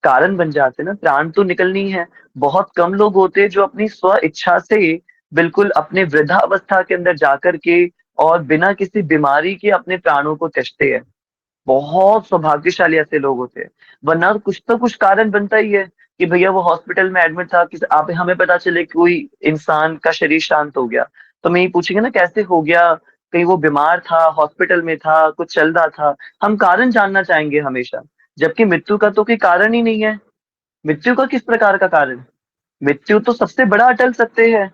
कारण बन जाते ना, प्राण तो निकलनी है। बहुत कम लोग होते हैं जो अपनी स्व इच्छा से बिल्कुल अपने वृद्धावस्था के अंदर जाकर के और बिना किसी बीमारी के अपने प्राणों को त्यजते हैं। बहुत सौभाग्यशाली ऐसे लोग होते हैं। वरना कुछ तो कुछ कारण बनता ही है कि भैया वो हॉस्पिटल में एडमिट था, कि आप हमें पता चले कि कोई इंसान का शरीर शांत हो गया, तो मैं ये पूछेंगे ना कैसे हो गया, कहीं वो बीमार था, हॉस्पिटल में था, कुछ चल रहा था। हम कारण जानना चाहेंगे हमेशा, जबकि मृत्यु का तो कोई कारण ही नहीं है। मृत्यु का किस प्रकार का कारण? मृत्यु तो सबसे बड़ा अटल सत्य है।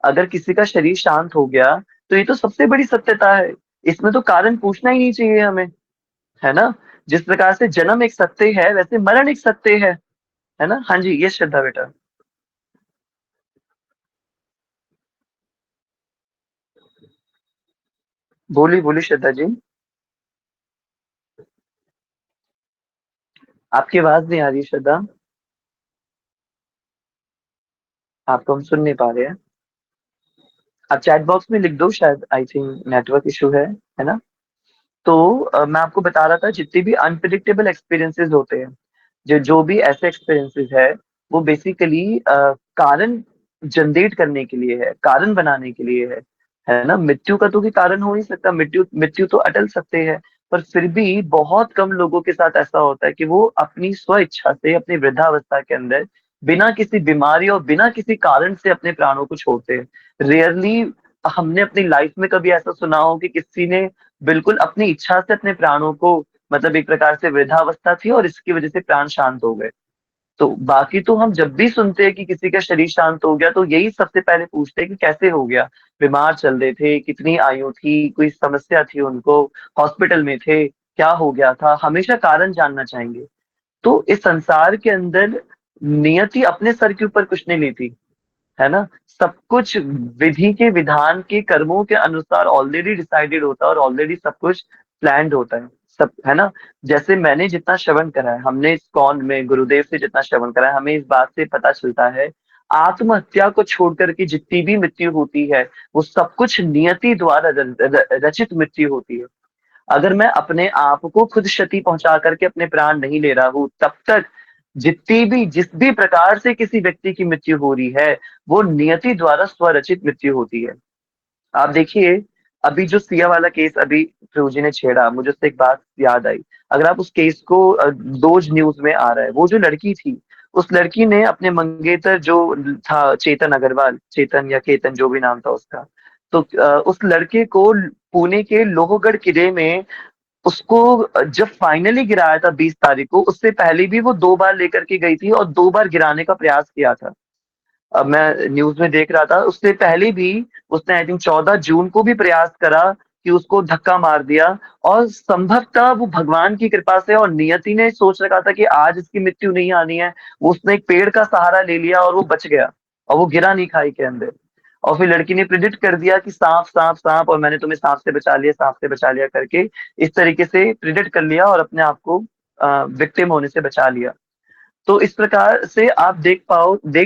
अगर किसी का शरीर शांत हो गया तो ये तो सबसे बड़ी सत्यता है। इसमें तो कारण पूछना ही नहीं चाहिए हमें, है ना। जिस प्रकार से जन्म एक सत्य है, वैसे मरण एक सत्य है ना। हाँ जी, ये श्रद्धा बेटा। बोली बोली श्रद्धा जी, आपकी आवाज नहीं आ रही श्रद्धा, आपको हम सुन नहीं पा रहे हैं। आप चैट बॉक्स में लिख दो, शायद आई थिंक नेटवर्क इशू है ना। तो मैं आपको बता रहा था, जितने भी अनप्रिडिक्टेबल एक्सपीरियंसेस होते हैं, जो जो भी ऐसे एक्सपीरियंसेस है, वो बेसिकली कारण जनरेट करने के लिए है, कारण बनाने के लिए है ना। मृत्यु का तो कोई कारण हो नहीं सकता, मृत्यु मृत्यु तो अटल सत्य है। पर फिर भी बहुत कम लोगों के साथ ऐसा होता है कि वो अपनी स्व इच्छा से अपनी वृद्धावस्था के अंदर बिना किसी बीमारी और बिना किसी कारण से अपने प्राणों को छोड़ते हैं। रेयरली हमने अपनी लाइफ में कभी ऐसा सुना हो कि किसी ने बिल्कुल अपनी इच्छा से अपने प्राणों को, मतलब एक प्रकार से वृद्धावस्था थी और इसकी वजह से प्राण शांत हो गए। तो बाकी तो हम जब भी सुनते हैं कि किसी का शरीर शांत हो गया, तो यही सबसे पहले पूछते हैं कि कैसे हो गया, बीमार चल रहे थे, कितनी आयु थी, कोई समस्या थी उनको, हॉस्पिटल में थे, क्या हो गया था, हमेशा कारण जानना चाहेंगे। तो इस संसार के अंदर नियति अपने सर के ऊपर कुछ नहीं लेती, है ना। सब कुछ विधि के विधान के कर्मों के अनुसार ऑलरेडी डिसाइडेड होता है और ऑलरेडी सब कुछ प्लान्ड होता है, सब, है ना। जैसे मैंने जितना श्रवण करा है, हमने इस कौन में गुरुदेव से जितना श्रवण करा है, हमें इस बात से पता चलता है, आत्महत्या को छोड़कर के जितनी भी मृत्यु होती है, वो सब कुछ नियति द्वारा रचित मृत्यु होती है। अगर मैं अपने आप को खुद क्षति पहुंचा करके अपने प्राण नहीं ले रहा हूं, तब तक जितनी भी जिस भी प्रकार से किसी व्यक्ति की मृत्यु हो रही है, वो नियति द्वारा स्वरचित मृत्यु होती है। आप देखिए, अभी जो सिया वाला केस अभी प्रभु जी ने छेड़ा, मुझे उससे एक बात याद आई। अगर आप उस केस को, डोज न्यूज में आ रहा है, वो जो लड़की थी, उस लड़की ने अपने मंगेतर जो था, चेतन अग्रवाल, चेतन या केतन जो भी नाम था उसका, तो उस लड़के को पुणे के लोहगढ़ किले में, उसको जब फाइनली गिराया था 20 तारीख को, उससे पहले भी वो 2 बार लेकर के गई थी और 2 बार गिराने का प्रयास किया था। अब मैं न्यूज में देख रहा था, उससे पहले भी उसने आई थिंक 14 जून को भी प्रयास करा कि उसको धक्का मार दिया। और संभवतः वो भगवान की कृपा से और नियति ने सोच रखा था कि आज इसकी मृत्यु नहीं आनी है, वो उसने एक पेड़ का सहारा ले लिया और वो बच गया, और वो गिरा नहीं खाई के अंदर। और फिर लड़की ने प्रिडिक्ट कर दिया कि सांप सांप सांप, और मैंने तुम्हें सांप से बचा लिया, सांप से बचा लिया करके इस तरीके से प्रिडिक्ट कर लिया और अपने आप को विक्टिम होने से बचा लिया। तो इस प्रकार से आप देख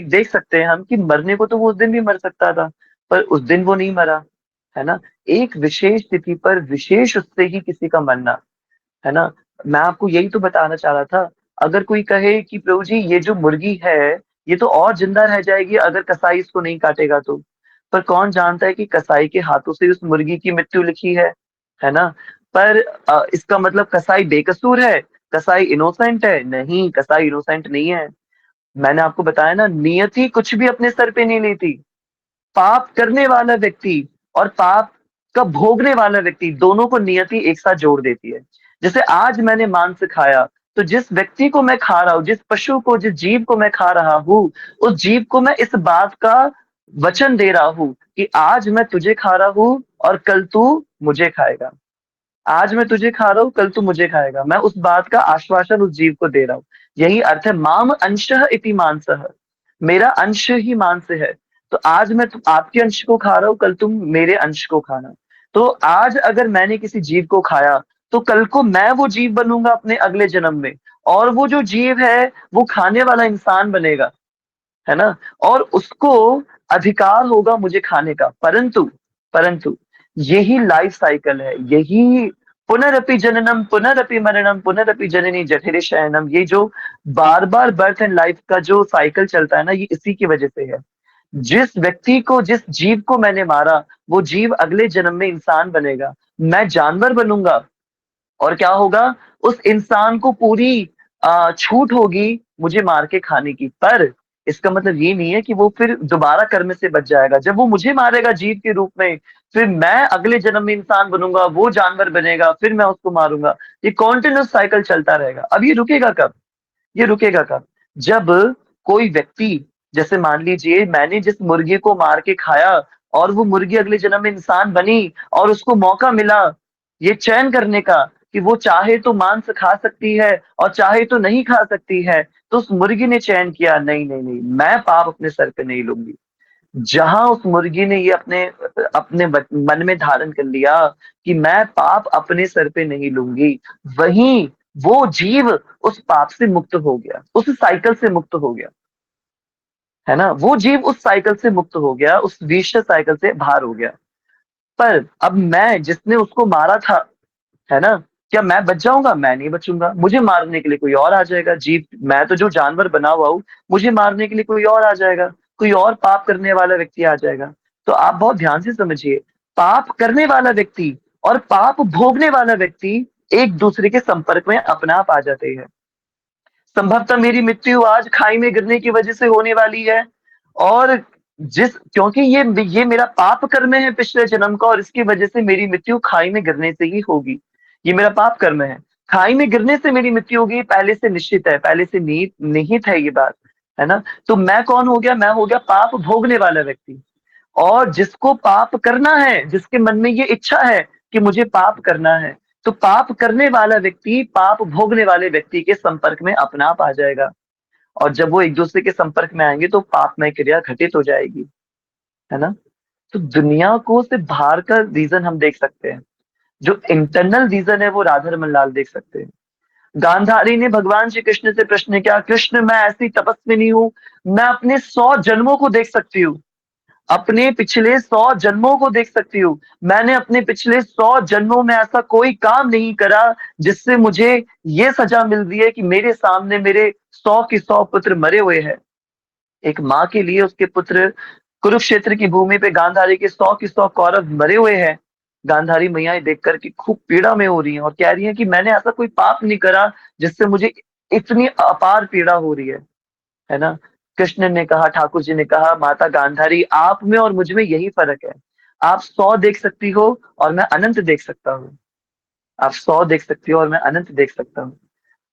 देख सकते हैं हम कि मरने को तो वो उस दिन भी मर सकता था, पर उस दिन वो नहीं मरा, है ना। एक विशेष तिथि पर विशेष उससे ही किसी का मरना, है ना। मैं आपको यही तो बताना चाह रहा था। अगर कोई कहे कि प्रभु जी ये जो मुर्गी है, ये तो और जिंदा रह जाएगी अगर कसाई इसको नहीं काटेगा तो। पर कौन जानता है कि कसाई के हाथों से उस मुर्गी की मृत्यु लिखी है ना। पर इसका मतलब कसाई बेकसूर है, कसाई इनोसेंट है? नहीं, कसाई इनोसेंट नहीं है। मैंने आपको बताया ना, नियति कुछ भी अपने सर पे नहीं लेती। पाप करने वाला व्यक्ति और पाप का भोगने वाला व्यक्ति, दोनों को नियति एक साथ जोड़ देती है। जैसे आज मैंने मांस खाया, तो जिस व्यक्ति को मैं खा रहा हूँ, जिस पशु को, जिस जीव को मैं खा रहा हूँ, उस जीव को मैं इस बात का वचन दे रहा हूँ कि आज मैं तुझे खा रहा हूँ और कल तू मुझे खाएगा। आज मैं तुझे खा रहा हूँ, कल तू मुझे खाएगा। मैं उस बात का आश्वासन उस जीव को दे रहा हूँ। यही अर्थ है माम अंशः इति मांसः, मेरा अंश ही मांस है। तो आज मैं आपके अंश को खा रहा हूँ, कल तुम मेरे अंश को खाना। तो आज अगर मैंने किसी जीव को खाया, तो कल को मैं वो जीव बनूंगा अपने अगले जन्म में, और वो जो जीव है वो खाने वाला इंसान बनेगा, है ना। और उसको अधिकार होगा मुझे खाने का, परंतु परंतु यही लाइफ साइकिल है, यही पुनरपि जननम पुनरपि मरणम पुनरपि जननी जठरे शयनम, ये जो बार बार बर्थ एंड लाइफ का जो साइकिल चलता है ना, ये इसी की वजह से है। जिस व्यक्ति को, जिस जीव को मैंने मारा, वो जीव अगले जन्म में इंसान बनेगा, मैं जानवर बनूंगा, और क्या होगा, उस इंसान को पूरी छूट होगी मुझे मार के खाने की। पर इसका मतलब ये नहीं है कि वो फिर दोबारा कर्म से बच जाएगा। जब वो मुझे मारेगा जीव के रूप में, फिर मैं अगले जन्म में इंसान बनूंगा, वो जानवर बनेगा, फिर मैं उसको मारूंगा। ये कॉन्टिन्यूस साइकिल चलता रहेगा। अब ये रुकेगा कब? ये रुकेगा कब? जब कोई व्यक्ति, जैसे मान लीजिए मैंने जिस मुर्गी को मार के खाया और वो मुर्गी अगले जन्म में इंसान बनी, और उसको मौका मिला ये चयन करने का कि वो चाहे तो मांस खा सकती है और चाहे तो नहीं खा सकती है, तो उस मुर्गी ने चयन किया, नहीं नहीं नहीं, मैं पाप अपने सर पे नहीं लूंगी। जहां उस मुर्गी ने ये अपने अपने मन में धारण कर लिया कि मैं पाप अपने सर पे नहीं लूंगी, वहीं वो जीव उस पाप से मुक्त हो गया, उस साइकिल से मुक्त हो गया, है ना। वो जीव उस साइकिल से मुक्त हो गया, उस विषय साइकिल से बाहर हो गया। पर अब मैं, जिसने उसको मारा था, है ना, क्या मैं बच जाऊंगा? मैं नहीं बचूंगा। मुझे मारने के लिए कोई और आ जाएगा जीव, मैं तो जो जानवर बना हुआ हूं, मुझे मारने के लिए कोई और आ जाएगा, कोई और पाप करने वाला व्यक्ति आ जाएगा। तो आप बहुत ध्यान से समझिए, पाप करने वाला व्यक्ति और पाप भोगने वाला व्यक्ति एक दूसरे के संपर्क में अपने आप आ जाते हैं। संभवतः मेरी मृत्यु आज खाई में गिरने की वजह से होने वाली है, और क्योंकि ये मेरा पाप कर्म है पिछले जन्म का, और इसकी वजह से मेरी मृत्यु खाई में गिरने से ही होगी। ये मेरा पाप कर्म है, खाई में गिरने से मेरी मृत्यु होगी, पहले से निश्चित है, पहले से निहित है ये बात, है ना। तो मैं कौन हो गया? मैं हो गया पाप भोगने वाला व्यक्ति। और जिसको पाप करना है, जिसके मन में ये इच्छा है कि मुझे पाप करना है, तो पाप करने वाला व्यक्ति पाप भोगने वाले व्यक्ति के संपर्क में अपने आप आ जाएगा। और जब वो एक दूसरे के संपर्क में आएंगे तो पापमय क्रिया घटित हो जाएगी, है ना। तो दुनिया को सिर्फ बाहर का रीजन हम देख सकते हैं, जो इंटरनल रीजन है वो राधा रमन लाल देख सकते हैं। गांधारी ने भगवान श्री कृष्ण से प्रश्न किया, कृष्ण मैं ऐसी तपस्विनी हूं, मैं अपने 100 जन्मों को देख सकती हूँ, अपने पिछले 100 जन्मों को देख सकती हूँ, मैंने अपने पिछले 100 जन्मों में ऐसा कोई काम नहीं करा जिससे मुझे ये सजा मिल रही है कि मेरे सामने मेरे 100 के 100 पुत्र मरे हुए हैं। एक माँ के लिए उसके पुत्र कुरुक्षेत्र की भूमि पे गांधारी के 100 के 100 कौरव मरे हुए हैं। गांधारी मैया देख करके खूब पीड़ा में हो रही है और कह रही है कि मैंने ऐसा कोई पाप नहीं करा जिससे मुझे इतनी अपार पीड़ा हो रही है ना। कृष्ण ने कहा, ठाकुर जी ने कहा, माता गांधारी आप में और मुझ में यही फर्क है, आप 100 देख सकती हो और मैं अनंत देख सकता हूँ। आप 100 देख सकती हो और मैं अनंत देख सकता हूँ।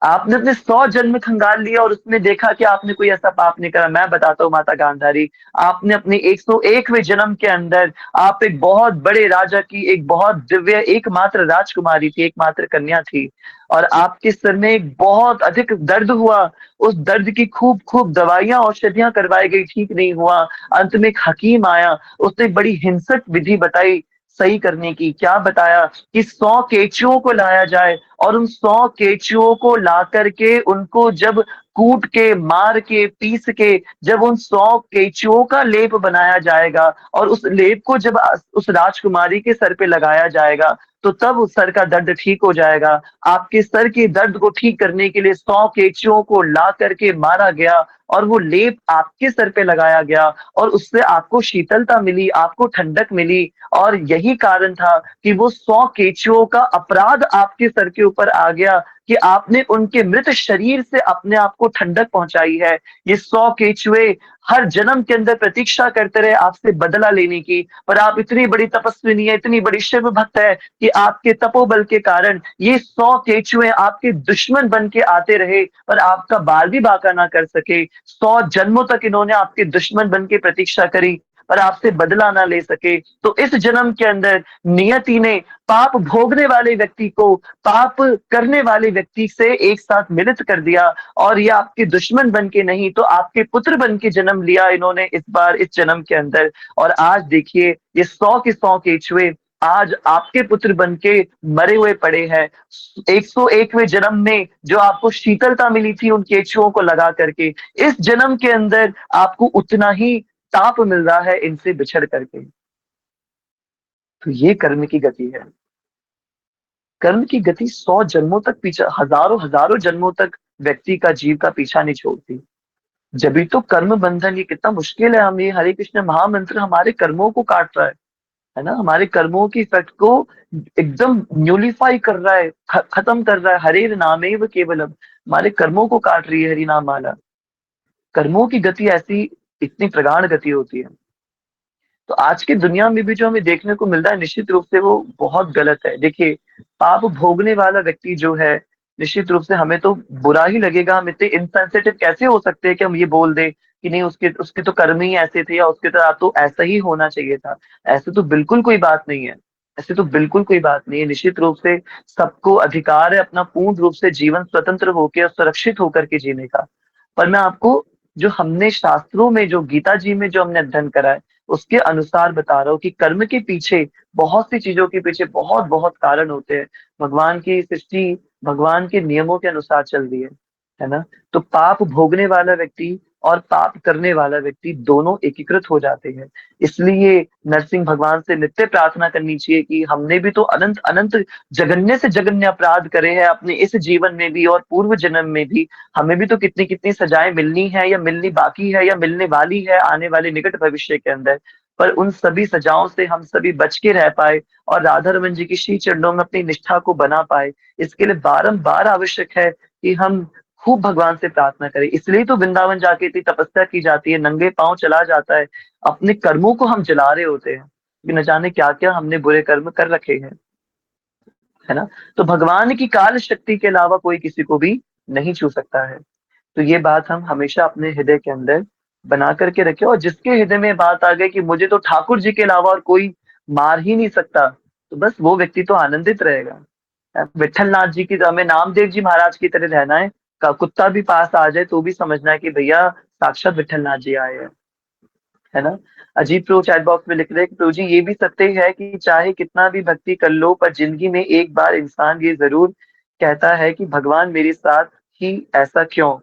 आपने अपने 100 जन्म खंगाल लिया और उसमें देखा कि आपने कोई ऐसा पाप नहीं करा। मैं बताता हूँ माता गांधारी, आपने अपने 101वें जन्म के अंदर आप एक बहुत बड़े राजा की एक बहुत दिव्य एकमात्र राजकुमारी थी, एकमात्र कन्या थी, और आपके सिर में एक बहुत अधिक दर्द हुआ। उस दर्द की खूब खूब दवाइयां औषधियां करवाई गई, ठीक नहीं हुआ। अंत में एक हकीम आया, उसने बड़ी हिंसक विधि बताई सही करने की। क्या बताया कि 100 केचुओं को लाया जाए, और उन 100 केचुओं को ला करके उनको जब कूट के, मार के, पीस के, जब उन 100 केचुओं का लेप बनाया जाएगा और उस लेप को जब उस राजकुमारी के सर पे लगाया जाएगा, तो तब उस सर का दर्द ठीक हो जाएगा। आपके सर के दर्द को ठीक करने के लिए 100 केचुओं को ला करके मारा गया और वो लेप आपके सर पे लगाया गया, और उससे आपको शीतलता मिली, आपको ठंडक मिली। और यही कारण था कि वो 100 केचुओं का अपराध आपके सर के ऊपर आ गया कि आपने उनके मृत शरीर से अपने आप को ठंडक पहुंचाई है। ये 100 केचुए हर जन्म के अंदर प्रतीक्षा करते रहे आपसे बदला लेने की, पर आप इतनी बड़ी तपस्विनी है, इतनी बड़ी शिव भक्त है कि आपके तपोबल के कारण ये 100 केचुए आपके दुश्मन बन के आते रहे, पर आपका बाल भी बांका ना कर सके। 100 जन्मों तक इन्होंने आपके दुश्मन बन के प्रतीक्षा करी, पर आपसे बदला ना ले सके। तो इस जन्म के अंदर नियति ने पाप भोगने वाले व्यक्ति को पाप करने वाले व्यक्ति से एक साथ मिलित कर दिया, और ये आपके दुश्मन बन के नहीं तो आपके पुत्र बन के जन्म लिया इन्होंने इस बार इस जन्म के अंदर। और आज देखिए ये 100 के 100 केचुए आज आपके पुत्र बन के मरे हुए पड़े हैं। 101वें जन्म में जो आपको शीतलता मिली थी उन केचुओं को लगा करके, इस जन्म के अंदर आपको उतना ही ताप मिल रहा है इनसे बिछड़ करके। तो ये कर्म की गति है। कर्म की गति 100 जन्मों तक पीछा, हजारों हजारों जन्मों तक व्यक्ति का, जीव का पीछा नहीं छोड़ती। जब तो कर्म बंधन, ये कितना मुश्किल है। हम ये हरे कृष्ण महामंत्र हमारे कर्मों को काट रहा है ना, हमारे कर्मों की इफेक्ट को एकदम न्यूलिफाई कर रहा है, खत्म कर रहा है। हरे नामेव केवलम, हमारे कर्मों को काट रही है हरि नाम माला। कर्मों की गति ऐसी इतनी प्रगाढ़ गति होती है। तो आज की दुनिया में भी जो हमें देखने को मिल रहा है, निश्चित रूप से वो बहुत गलत है। देखिए, पाप भोगने वाला व्यक्ति जो है, निश्चित रूप से हमें तो बुरा ही लगेगा। हम इतने इनसेंसिटिव कैसे हो सकते हैं कि हम ये बोल दें कि नहीं, उसके उसके तो कर्म ही ऐसे थे, या उसके तो ऐसा ही होना चाहिए था। ऐसे तो बिल्कुल कोई बात नहीं है। ऐसे तो बिल्कुल कोई बात नहीं है। निश्चित रूप से सबको अधिकार है अपना पूर्ण रूप से जीवन स्वतंत्र होकर और सुरक्षित होकर के जीने का। पर मैं आपको जो हमने शास्त्रों में, जो गीता जी में जो हमने अध्ययन करा है, उसके अनुसार बता रहा हूँ कि कर्म के पीछे, बहुत सी चीजों के पीछे बहुत बहुत कारण होते हैं। भगवान की सृष्टि भगवान के नियमों के अनुसार चल रही है ना। तो पाप भोगने वाला व्यक्ति और पाप करने वाला व्यक्ति दोनों एकीकृत हो जाते हैं। इसलिए नरसिंह भगवान से नित्य प्रार्थना करनी चाहिए कि हमने भी तो अनंत अनंत जघन्य से जघन्य अपराध करे हैं अपने इस जीवन में भी और पूर्व जन्म में भी। हमें भी तो कितनी कितनी सजाएं मिलनी है, या मिलनी बाकी है, या मिलने वाली है आने वाले निकट भविष्य के अंदर। पर उन सभी सजाओं से हम सभी बच के रह पाए और राधा रमन जी की श्री चरणों में अपनी निष्ठा को बना पाए, इसके लिए बारंबार आवश्यक है कि हम खूब भगवान से प्रार्थना करें। इसलिए तो वृंदावन जाके इतनी तपस्या की जाती है, नंगे पांव चला जाता है। अपने कर्मों को हम जला रहे होते हैं कि न जाने क्या क्या हमने बुरे कर्म कर रखे हैं, है ना। तो भगवान की काल शक्ति के अलावा कोई किसी को भी नहीं छू सकता है। तो ये बात हम हमेशा अपने हृदय के अंदर बना करके रखें। और जिसके हृदय में बात आ गई कि मुझे तो ठाकुर जी के अलावा और कोई मार ही नहीं सकता, तो बस वो व्यक्ति तो आनंदित रहेगा। विठल नाथ जी की, हमें नामदेव जी महाराज की तरह रहना है। का कुत्ता भी पास आ जाए तो भी समझना है कि भैया साक्षात विठल नाथ जी आए हैं, है ना। अजीत प्रो चैट बॉक्स में लिख रहे हैं कि प्रभु जी ये भी सत्य है कि चाहे कितना भी भक्ति कर लो, पर जिंदगी में एक बार इंसान ये जरूर कहता है कि भगवान मेरे साथ ही ऐसा क्यों,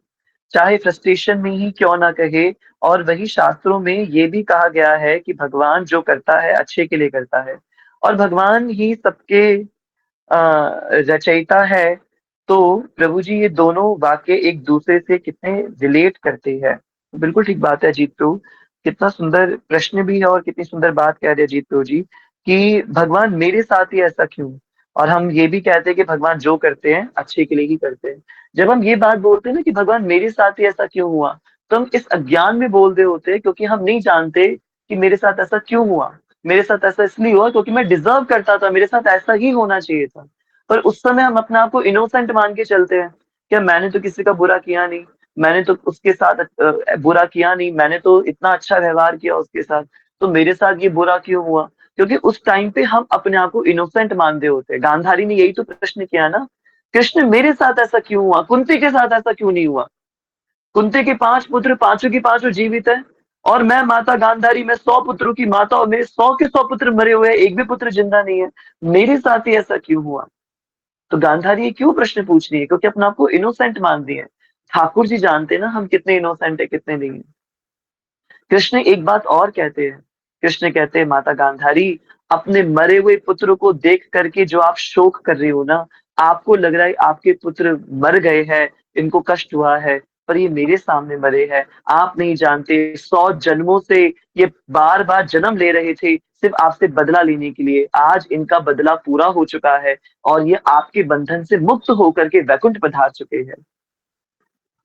चाहे फ्रस्ट्रेशन में ही क्यों ना कहे। और वही शास्त्रों में ये भी कहा गया है कि भगवान जो करता है अच्छे के लिए करता है, और भगवान ही सबके रचयिता है। तो प्रभु जी ये दोनों वाक्य एक दूसरे से कितने रिलेट करते हैं। बिल्कुल ठीक बात है अजीत प्रभु, कितना सुंदर प्रश्न भी है और कितनी सुंदर बात कह रहे हैं अजीत प्रभु जी कि भगवान मेरे साथ ही ऐसा क्यों। और हम ये भी कहते हैं कि भगवान जो करते हैं अच्छे के लिए ही करते हैं। जब हम ये बात बोलते हैं ना कि भगवान मेरे साथ ही ऐसा क्यों हुआ, तो हम इस अज्ञान में बोल रहे होते हैं क्योंकि हम नहीं जानते कि मेरे साथ ऐसा क्यों हुआ। मेरे साथ ऐसा इसलिए हुआ क्योंकि मैं डिजर्व करता था, मेरे साथ ऐसा ही होना चाहिए था। पर उस समय हम अपने आप को इनोसेंट मान के चलते हैं, क्या मैंने तो किसी का बुरा किया नहीं, मैंने तो उसके साथ बुरा किया नहीं, मैंने तो इतना अच्छा व्यवहार किया उसके साथ, तो मेरे साथ ये बुरा क्यों हुआ। क्योंकि उस टाइम पे हम अपने आप को इनोसेंट मानते होते हैं। गांधारी ने यही तो प्रश्न किया ना, कृष्ण मेरे साथ ऐसा क्यों हुआ, कुंती के साथ ऐसा क्यों नहीं हुआ। कुंती के 5 पुत्र, पांचों की पांचों जीवित है, और मैं माता गांधारी, मैं 100 पुत्रों की माता, और मेरे 100 के 100 पुत्र मरे हुए हैं, एक भी पुत्र जिंदा नहीं है, मेरे साथ ही ऐसा क्यों हुआ। तो गांधारी ये क्यों प्रश्न पूछ रही है, क्योंकि अपने आप को इनोसेंट मान रही है। ठाकुर जी जानते ना हम कितने इनोसेंट है कितने नहीं है। कृष्ण एक बात और कहते हैं, कृष्ण कहते हैं माता गांधारी, अपने मरे हुए पुत्र को देख करके जो आप शोक कर रही हो ना, आपको लग रहा है आपके पुत्र मर गए हैं, इनको कष्ट हुआ है, पर ये मेरे सामने मरे हैं। आप नहीं जानते 100 जन्मों से ये बार बार जन्म ले रहे थे सिर्फ आपसे बदला लेने के लिए। आज इनका बदला पूरा हो चुका है और ये आपके बंधन से मुक्त होकर के वैकुंठ पधार चुके हैं।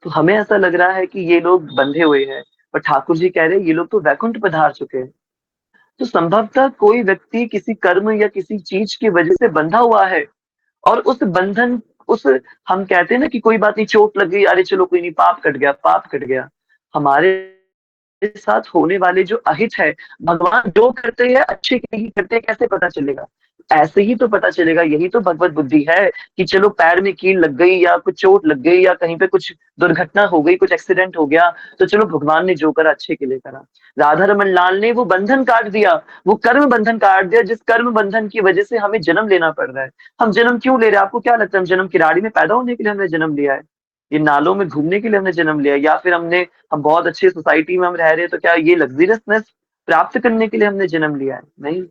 तो हमें ऐसा लग रहा है कि ये लोग बंधे हुए हैं, पर ठाकुर जी कह रहे हैं ये लोग तो वैकुंठ पधार चुके हैं। तो संभवतः कोई व्यक्ति किसी कर्म या किसी चीज की वजह से बंधा हुआ है, और उस बंधन, उस, हम कहते हैं ना कि कोई बात नहीं, चोट लग गई, अरे चलो कोई नहीं, पाप कट गया, पाप कट गया। हमारे साथ होने वाले जो अहित है, भगवान जो करते हैं अच्छे के लिए ही करते हैं, कैसे पता चलेगा। ऐसे ही तो पता चलेगा, यही तो भगवत बुद्धि है कि चलो पैर में कील लग गई, या कुछ चोट लग गई, या कहीं पे कुछ दुर्घटना हो गई, कुछ एक्सीडेंट हो गया, तो चलो भगवान ने जो करा अच्छे के लिए करा। राधा रमन लाल ने वो बंधन काट दिया, वो कर्म बंधन काट दिया, जिस कर्म बंधन की वजह से हमें जन्म लेना पड़ रहा है। हम जन्म क्यों ले रहे हैं, आपको क्या लगता है हम जन्म किराड़ी में पैदा होने के लिए हमने जन्म लिया है। ये नालों में घूमने के लिए हमने जन्म लिया, या फिर हम बहुत अच्छी सोसाइटी में हम रह रहे हैं तो क्या ये लग्जरियसनेस प्राप्त करने के लिए हमने जन्म लिया है? नहीं।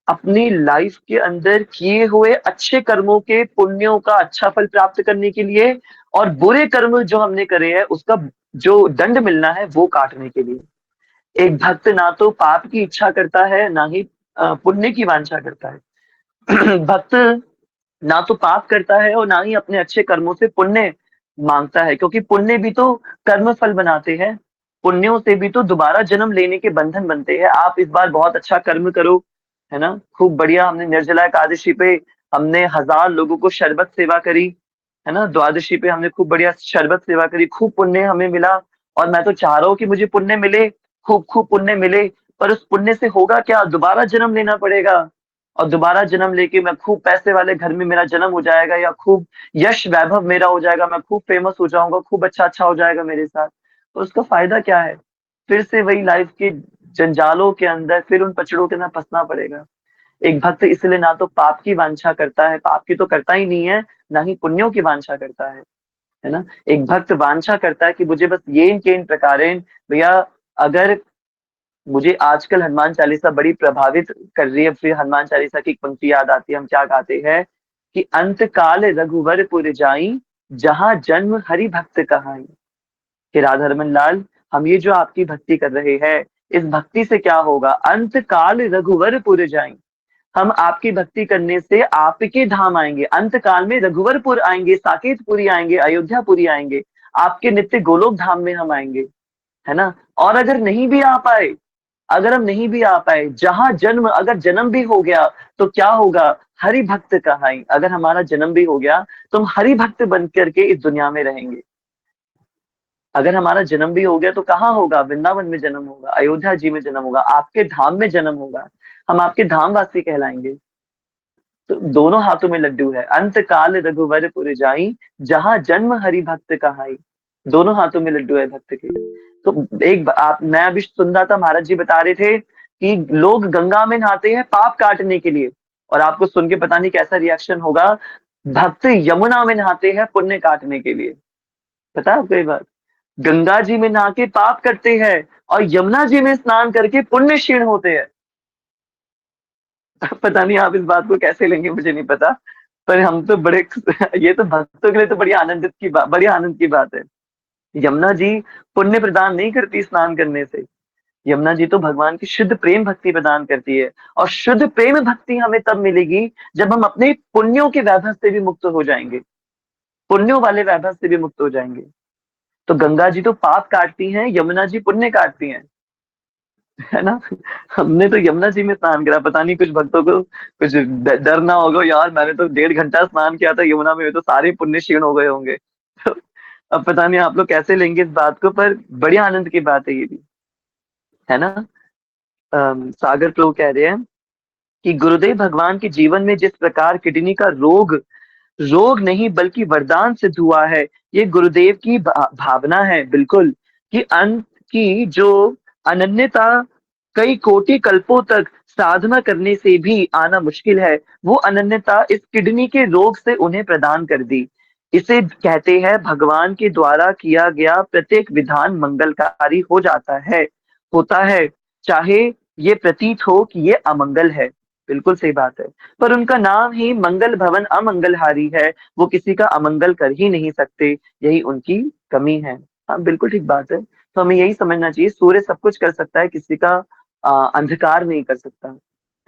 अपनी लाइफ के अंदर किए हुए अच्छे कर्मों के पुण्यों का अच्छा फल प्राप्त करने के लिए, और बुरे कर्म जो हमने करे हैं उसका जो दंड मिलना है वो काटने के लिए। एक भक्त ना तो पाप की इच्छा करता है, ना ही पुण्य की वांछा करता है। भक्त ना तो पाप करता है और ना ही अपने अच्छे कर्मों से पुण्य मांगता है, क्योंकि पुण्य भी तो कर्म फल बनाते हैं। पुण्यों से भी तो दोबारा जन्म लेने के बंधन बनते हैं। आप इस बार बहुत अच्छा कर्म करो, है ना, खूब बढ़िया। हमने निर्जला एकादशी पे हमने 1000 लोगों को शरबत सेवा करी, है ना, द्वादशी पे हमने खूब बढ़िया शरबत सेवा करी, खूब पुण्य हमें मिला। और मैं तो चाह रहा हूँ कि मुझे पुण्य मिले, खूब खूब पुण्य मिले। पर उस पुण्य से होगा क्या? दोबारा जन्म लेना पड़ेगा, और दोबारा जन्म लेके मैं खूब पैसे वाले घर में मेरा जन्म हो जाएगा, या खूब यश वैभव मेरा हो जाएगा, मैं खूब फेमस हो जाऊंगा, खूब अच्छा अच्छा हो जाएगा मेरे साथ। तो उसका फायदा क्या है? फिर से वही लाइफ के जंजालों के अंदर, फिर उन पचड़ों के अंदर फंसना पड़ेगा। एक भक्त इसलिए ना तो पाप की वांछा करता है, पाप की तो करता ही नहीं है, ना ही पुण्यों की वांछा करता है ना। एक भक्त वांछा करता है कि मुझे बस येन केन प्रकारेण, भैया अगर मुझे आजकल हनुमान चालीसा बड़ी प्रभावित कर रही है, फिर हनुमान चालीसा की एक पंक्ति याद आती है, हम क्या गाते हैं कि अंत काल रघुवर पुर जाई, जहां जन्म हरि भक्त कहाई। कि राधा रमन लाल, हम ये जो आपकी भक्ति कर रहे हैं, इस भक्ति से क्या होगा? अंत काल रघुवर पुर जाई, हम आपकी भक्ति करने से आपके धाम आएंगे, अंत काल में रघुवरपुर आएंगे, साकेतपुरी आएंगे, अयोध्यापुरी आएंगे, आपके नित्य गोलोक धाम में हम आएंगे, है ना। और अगर नहीं भी आ पाए, अगर हम नहीं भी आ पाए, जहां जन्म, अगर जन्म भी हो गया तो क्या होगा? हरि भक्त कहाई। अगर हमारा जन्म भी हो गया तो हम हरि भक्त बन करके इस दुनिया में रहेंगे। अगर हमारा जन्म भी हो गया तो कहाँ होगा? वृंदावन में जन्म होगा, अयोध्या जी में जन्म होगा, आपके धाम में जन्म होगा, हम आपके धामवासी कहलाएंगे। तो दोनों हाथों में लड्डू है। अंत काल रघुवर पुर जाई, जहां जन्म हरि भक्त कहाई। दोनों हाथों में लड्डू है भक्त के। तो मैं अभी सुन रहा था, महाराज जी बता रहे थे कि लोग गंगा में नहाते हैं पाप काटने के लिए, और आपको सुन के पता नहीं कैसा रिएक्शन होगा, भक्त यमुना में नहाते हैं पुण्य काटने के लिए। पता है आपको ये बात? गंगा जी में नहा के पाप करते हैं और यमुना जी में स्नान करके पुण्य क्षीण होते हैं। पता नहीं आप इस बात को कैसे लेंगे, मुझे नहीं पता, पर हम तो बड़े ये तो भक्तों के लिए तो बड़ी आनंद की बात है। यमुना जी पुण्य प्रदान नहीं करती स्नान करने से। यमुना जी तो भगवान की शुद्ध प्रेम भक्ति प्रदान करती है, और शुद्ध प्रेम भक्ति हमें तब मिलेगी जब हम अपने पुण्यों के वैभव से भी मुक्त हो जाएंगे, पुण्यों वाले वैभव से भी मुक्त हो जाएंगे। तो गंगा जी तो पाप काटती हैं, यमुना जी पुण्य काटती हैं, है ना। हमने तो यमुना जी में स्नान करा, पता नहीं कुछ भक्तों को कुछ डर ना होगा, यार मैंने तो 1.5 घंटा स्नान किया था यमुना में, तो सारे पुण्य क्षीण हो गए होंगे। तो अब पता नहीं आप लोग कैसे लेंगे इस बात को, पर बड़ी आनंद की बात है ये भी, है ना। सागर प्रभु कह रहे हैं कि गुरुदेव भगवान के जीवन में जिस प्रकार किडनी का रोग रोग नहीं बल्कि वरदान सिद्ध हुआ है, ये गुरुदेव की भावना है बिल्कुल, कि अंत की जो अनन्यता कई कोटि कल्पों तक साधना करने से भी आना मुश्किल है, वो अनन्यता इस किडनी के रोग से उन्हें प्रदान कर दी। इसे कहते हैं भगवान के द्वारा किया गया प्रत्येक विधान मंगलकारी हो जाता है, होता है, चाहे ये प्रतीत हो कि ये अमंगल है। बिल्कुल सही बात है। पर उनका नाम ही मंगल भवन अमंगलहारी है, वो किसी का अमंगल कर ही नहीं सकते, यही उनकी कमी है। हाँ बिल्कुल ठीक बात है। तो हमें यही समझना चाहिए, सूर्य सब कुछ कर सकता है, किसी का अंधकार नहीं कर सकता,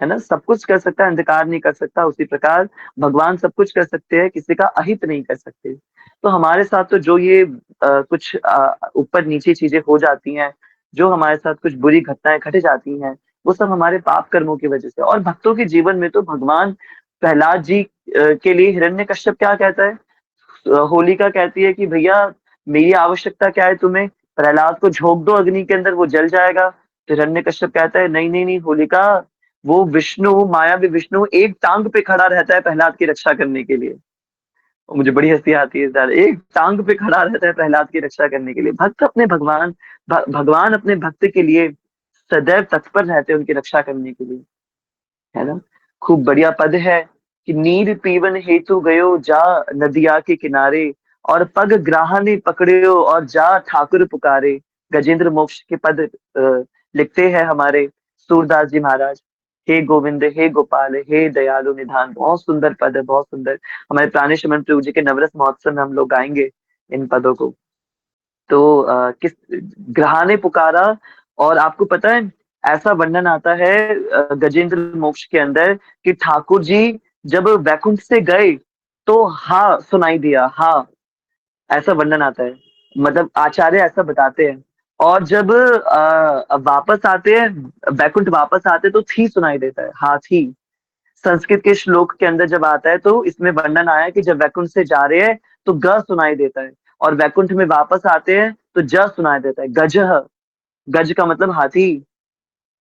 है ना। सब कुछ कर सकता है, अंधकार नहीं कर सकता। उसी प्रकार भगवान सब कुछ कर सकते हैं, किसी का अहित नहीं कर सकते। तो हमारे साथ तो जो ये कुछ ऊपर नीचे चीजें हो जाती हैं, जो हमारे साथ कुछ बुरी घटनाएं घट जाती हैं, वो सब हमारे पाप कर्मों की वजह से। और भक्तों के जीवन में तो भगवान प्रहलाद जी के लिए हिरण्यकश्यप क्या कहता है? होलिका कहती है कि भैया मेरी आवश्यकता क्या है तुम्हें? प्रहलाद को झोंक दो अग्नि के अंदर, वो जल जाएगा। तो हिरण्यकश्यप कहता है नहीं नहीं नहीं होलिका, वो विष्णु, मायावी विष्णु एक टांग पे खड़ा रहता है प्रहलाद की रक्षा करने के लिए। और मुझे बड़ी हंसी आती है यार, एक टांग पे खड़ा रहता है प्रहलाद की रक्षा करने के लिए। भक्त अपने भगवान अपने भक्त के लिए सदैव तत्पर रहते हैं उनकी रक्षा करने के लिए, है ना। खूब बढ़िया पद है कि नीर पीवन हेतु गयो जा नदिया के किनारे, और पग ग्राहने पकड़ियो और जा ठाकुर पुकारे। गजेंद्र मोक्ष के पद लिखते हैं हमारे सूरदास जी महाराज। हे गोविंद, हे गोपाल, हे दयालु निधान। बहुत सुंदर पद है, बहुत सुंदर। हमारे प्राणेश मन प्रभु जी के नवरस महोत्सव में हम लोग गाएंगे इन पदों को। तो किस ग्रहाने पुकारा, और आपको पता है ऐसा वर्णन आता है गजेंद्र मोक्ष के अंदर कि ठाकुर जी जब वैकुंठ से गए तो हाँ सुनाई दिया, हाँ, ऐसा वर्णन आता है। मतलब आचार्य ऐसा बताते हैं। और जब वापस आते हैं, वैकुंठ वापस आते तो थी सुनाई देता है, हाँ थी। संस्कृत के श्लोक के अंदर जब आता है तो इसमें वर्णन आया है कि जब वैकुंठ से जा रहे हैं तो ग सुनाई देता है, और वैकुंठ में वापस आते हैं तो ज सुनाई देता है। गजह, गज का मतलब हाथी।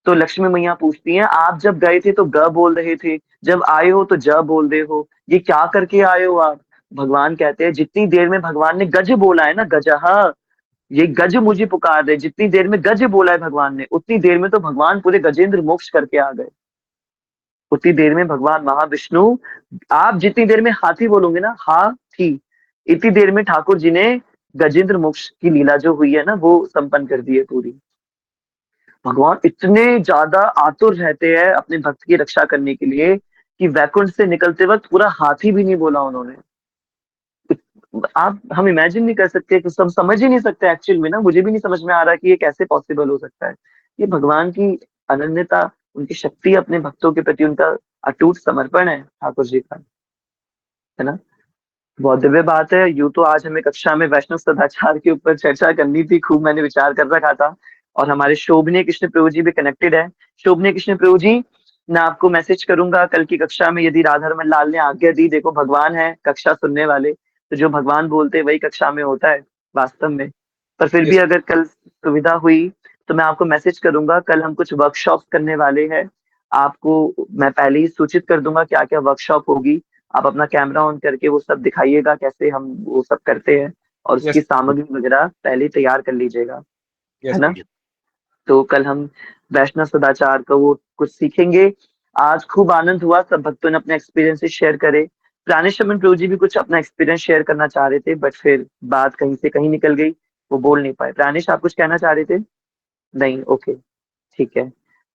तो लक्ष्मी मैया पूछती हैं, आप जब गए थे तो ग बोल रहे थे, जब आए हो तो ज बोल रहे हो, ये क्या करके आए हो आप? भगवान कहते हैं जितनी देर में भगवान ने गज बोला है ना, गजह, ये गज मुझे पुकार रहे, जितनी देर में गज बोला है भगवान ने उतनी देर में तो भगवान पूरे गजेंद्र मोक्ष करके आ गए। उतनी देर में भगवान महाविष्णु, आप जितनी देर में हाथी बोलोगे ना, हाथी, इतनी देर में ठाकुर जी ने गजेंद्र मोक्ष की लीला जो हुई है ना वो संपन्न कर दी है पूरी। भगवान इतने ज्यादा आतुर रहते हैं अपने भक्त की रक्षा करने के लिए कि वैकुंठ से निकलते वक्त पूरा हाथी भी नहीं बोला उन्होंने। आप हम इमेजिन नहीं कर सकते, कि सब समझ ही नहीं सकते एक्चुअल में ना, मुझे भी नहीं समझ में आ रहा कि ये कैसे पॉसिबल हो सकता है। ये भगवान की अनन्यता, उनकी शक्ति, अपने भक्तों के प्रति उनका अटूट समर्पण है ठाकुर जी का, है ना। बहुत दिव्य बात है। यूं तो आज हमें कक्षा में वैष्णव सदाचार के ऊपर चर्चा करनी थी, खूब मैंने विचार कर रखा था। और हमारे शोभनीय कृष्ण प्रभु जी भी कनेक्टेड है। शोभनीय कृष्ण प्रभु जी, मैं आपको मैसेज करूंगा कल की कक्षा में, यदि राधारमण लाल ने आज्ञा दी। देखो भगवान है कक्षा सुनने वाले, तो जो भगवान बोलते हैं वही कक्षा में होता है वास्तव में। पर फिर भी यस अगर कल सुविधा हुई तो मैं आपको मैसेज करूंगा। कल हम कुछ वर्कशॉप करने वाले हैं, आपको मैं पहले ही सूचित कर दूंगा क्या क्या वर्कशॉप होगी। आप अपना कैमरा ऑन करके वो सब दिखाइएगा कैसे हम वो सब करते हैं, और यस उसकी सामग्री वगैरह पहले ही तैयार कर लीजिएगा, है यस ना। तो कल हम वैष्णव सदाचार का वो कुछ सीखेंगे। आज खूब आनंद हुआ, सब भक्तों ने अपने एक्सपीरियंसेस शेयर करे। प्राणेशमन प्रभु जी भी कुछ अपना एक्सपीरियंस शेयर करना चाह रहे थे, बट फिर बात कहीं से कहीं निकल गई, वो बोल नहीं पाए। प्राणेश, आप कुछ कहना चाह रहे थे? नहीं, ओके, ठीक है।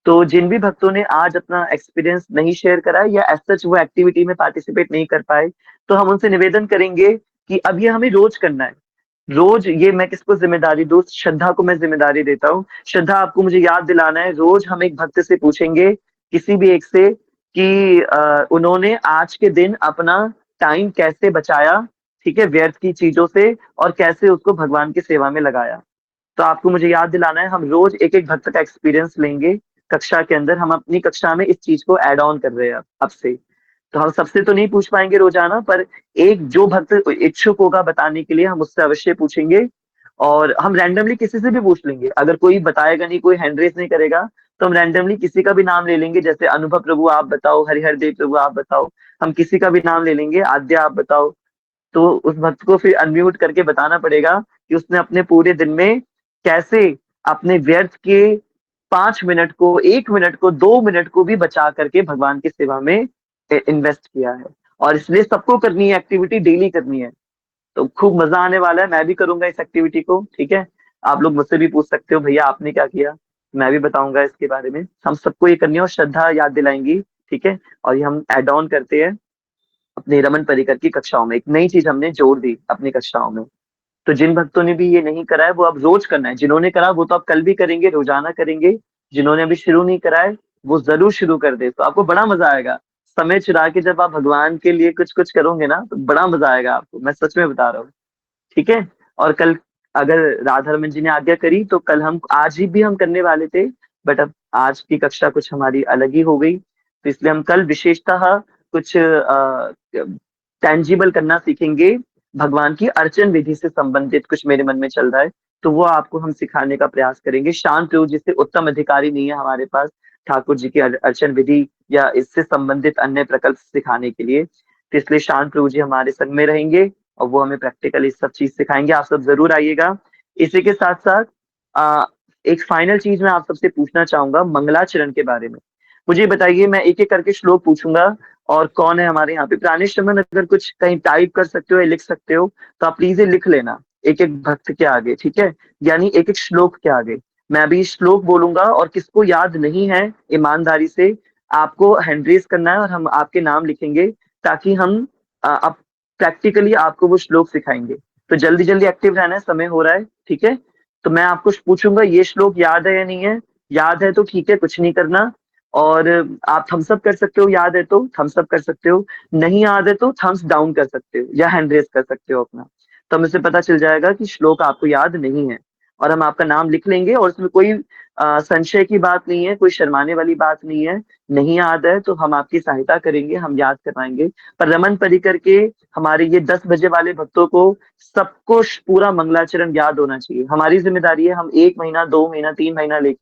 तो जिन भी भक्तों ने आज अपना एक्सपीरियंस नहीं शेयर करा है या एज सच वो एक्टिविटी में पार्टिसिपेट नहीं कर पाए, तो हम उनसे निवेदन करेंगे कि अब ये हमें रोज करना है। रोज ये मैं किसको जिम्मेदारी दूं? श्रद्धा को मैं जिम्मेदारी देता हूँ। श्रद्धा, आपको मुझे याद दिलाना है, रोज हम एक भक्त से पूछेंगे, किसी भी एक से, कि उन्होंने आज के दिन अपना टाइम कैसे बचाया, ठीक है, व्यर्थ की चीजों से, और कैसे उसको भगवान की सेवा में लगाया। तो आपको मुझे याद दिलाना है, हम रोज एक एक भक्त का एक्सपीरियंस लेंगे कक्षा के अंदर। हम अपनी कक्षा में इस चीज को ऐड ऑन कर रहे हैं अब से। तो हम सबसे तो नहीं पूछ पाएंगे रोजाना, पर एक जो भक्त इच्छुक होगा बताने के लिए हम उससे अवश्य पूछेंगे। और हम रैंडमली किसी से भी पूछ लेंगे, अगर कोई बताएगा नहीं, कोई हैंड रेस नहीं करेगा, तो हम रैंडमली किसी का भी नाम ले लेंगे। जैसे अनुभव प्रभु आप बताओ, हरिहर देव प्रभु आप बताओ, हम किसी का भी नाम ले लेंगे, आद्या आप बताओ। तो उस भक्त को फिर अनम्यूट करके बताना पड़ेगा कि उसने अपने पूरे दिन में कैसे अपने व्यर्थ के 5 मिनट को, 1 मिनट को, 2 मिनट को भी बचा करके भगवान की सेवा में इन्वेस्ट किया है। और इसलिए सबको करनी है, एक्टिविटी डेली करनी है। तो खूब मजा आने वाला है, मैं भी करूंगा इस एक्टिविटी को, ठीक है। आप लोग मुझसे भी पूछ सकते हो, भैया आपने क्या किया, मैं भी बताऊंगा इसके बारे में। हम सबको ये करनी है, और श्रद्धा याद दिलाएंगी, ठीक है। और ये हम एड ऑन करते हैं अपने रमन परिकर की कक्षाओं में। एक नई चीज हमने जोड़ दी अपनी कक्षाओं में। तो जिन भक्तों ने भी ये नहीं करा है वो अब रोज करना है। जिन्होंने करा वो तो अब कल भी करेंगे, रोजाना करेंगे। जिन्होंने अभी शुरू नहीं करा है वो जरूर शुरू कर दे, तो आपको बड़ा मजा आएगा। समय चुरा के जब आप भगवान के लिए कुछ कुछ करोगे ना, तो बड़ा मजा आएगा आपको, मैं सच में बता रहा हूँ, ठीक है। और कल अगर राधा रमन जी ने आज्ञा करी तो कल हम, आज ही भी हम करने वाले थे, बट अब आज की कक्षा कुछ हमारी अलग ही हो गई, तो इसलिए हम कल विशेषतः कुछ टेंजिबल करना सीखेंगे। भगवान की अर्चन विधि से संबंधित कुछ मेरे मन में चल रहा है, तो वो आपको हम सिखाने का प्रयास करेंगे। शांत प्रभु जी से उत्तम अधिकारी नहीं है हमारे पास ठाकुर जी की अर्चन विधि या इससे संबंधित अन्य प्रकल्प सिखाने के लिए। तो इसलिए शांत प्रभु जी हमारे संग में रहेंगे और वो हमें प्रैक्टिकली सब चीज सिखाएंगे। आप सब जरूर आइएगा। इसी के साथ साथ आ, एक फाइनल चीज मैं आप सबसे पूछना चाहूंगा मंगलाचरण के बारे में। मुझे बताइए, मैं एक एक करके श्लोक पूछूंगा और कौन है हमारे यहाँ पे प्राणेश रमन। अगर कुछ कहीं टाइप कर सकते हो या लिख सकते हो तो आप प्लीज ये लिख लेना एक एक भक्त के आगे, ठीक है, यानी एक एक श्लोक के आगे। मैं अभी श्लोक बोलूंगा और किसको याद नहीं है ईमानदारी से आपको हैंड रेज करना है और हम आपके नाम लिखेंगे ताकि हम अब प्रैक्टिकली आपको वो श्लोक सिखाएंगे। तो जल्दी जल्दी एक्टिव रहना है, समय हो रहा है, ठीक है। तो मैं आपको पूछूंगा ये श्लोक याद है या नहीं है। याद है तो ठीक है, कुछ नहीं करना। और आप थम्स अप कर सकते हो, याद है तो थम्स अप कर सकते हो, नहीं याद है तो थम्स डाउन कर सकते हो या हैंड रेज कर सकते हो अपना। तो हमें से पता चल जाएगा कि श्लोक आपको याद नहीं है और हम आपका नाम लिख लेंगे। और उसमें कोई संशय की बात नहीं है, कोई शर्माने वाली बात नहीं है। नहीं याद है तो हम आपकी सहायता करेंगे, हम याद करवाएंगे। पर रमन परिकर के हमारे ये 10 बजे वाले भक्तों को सबको पूरा मंगलाचरण याद होना चाहिए। हमारी जिम्मेदारी है हम 1 महीना 2 महीना 3 महीना लेके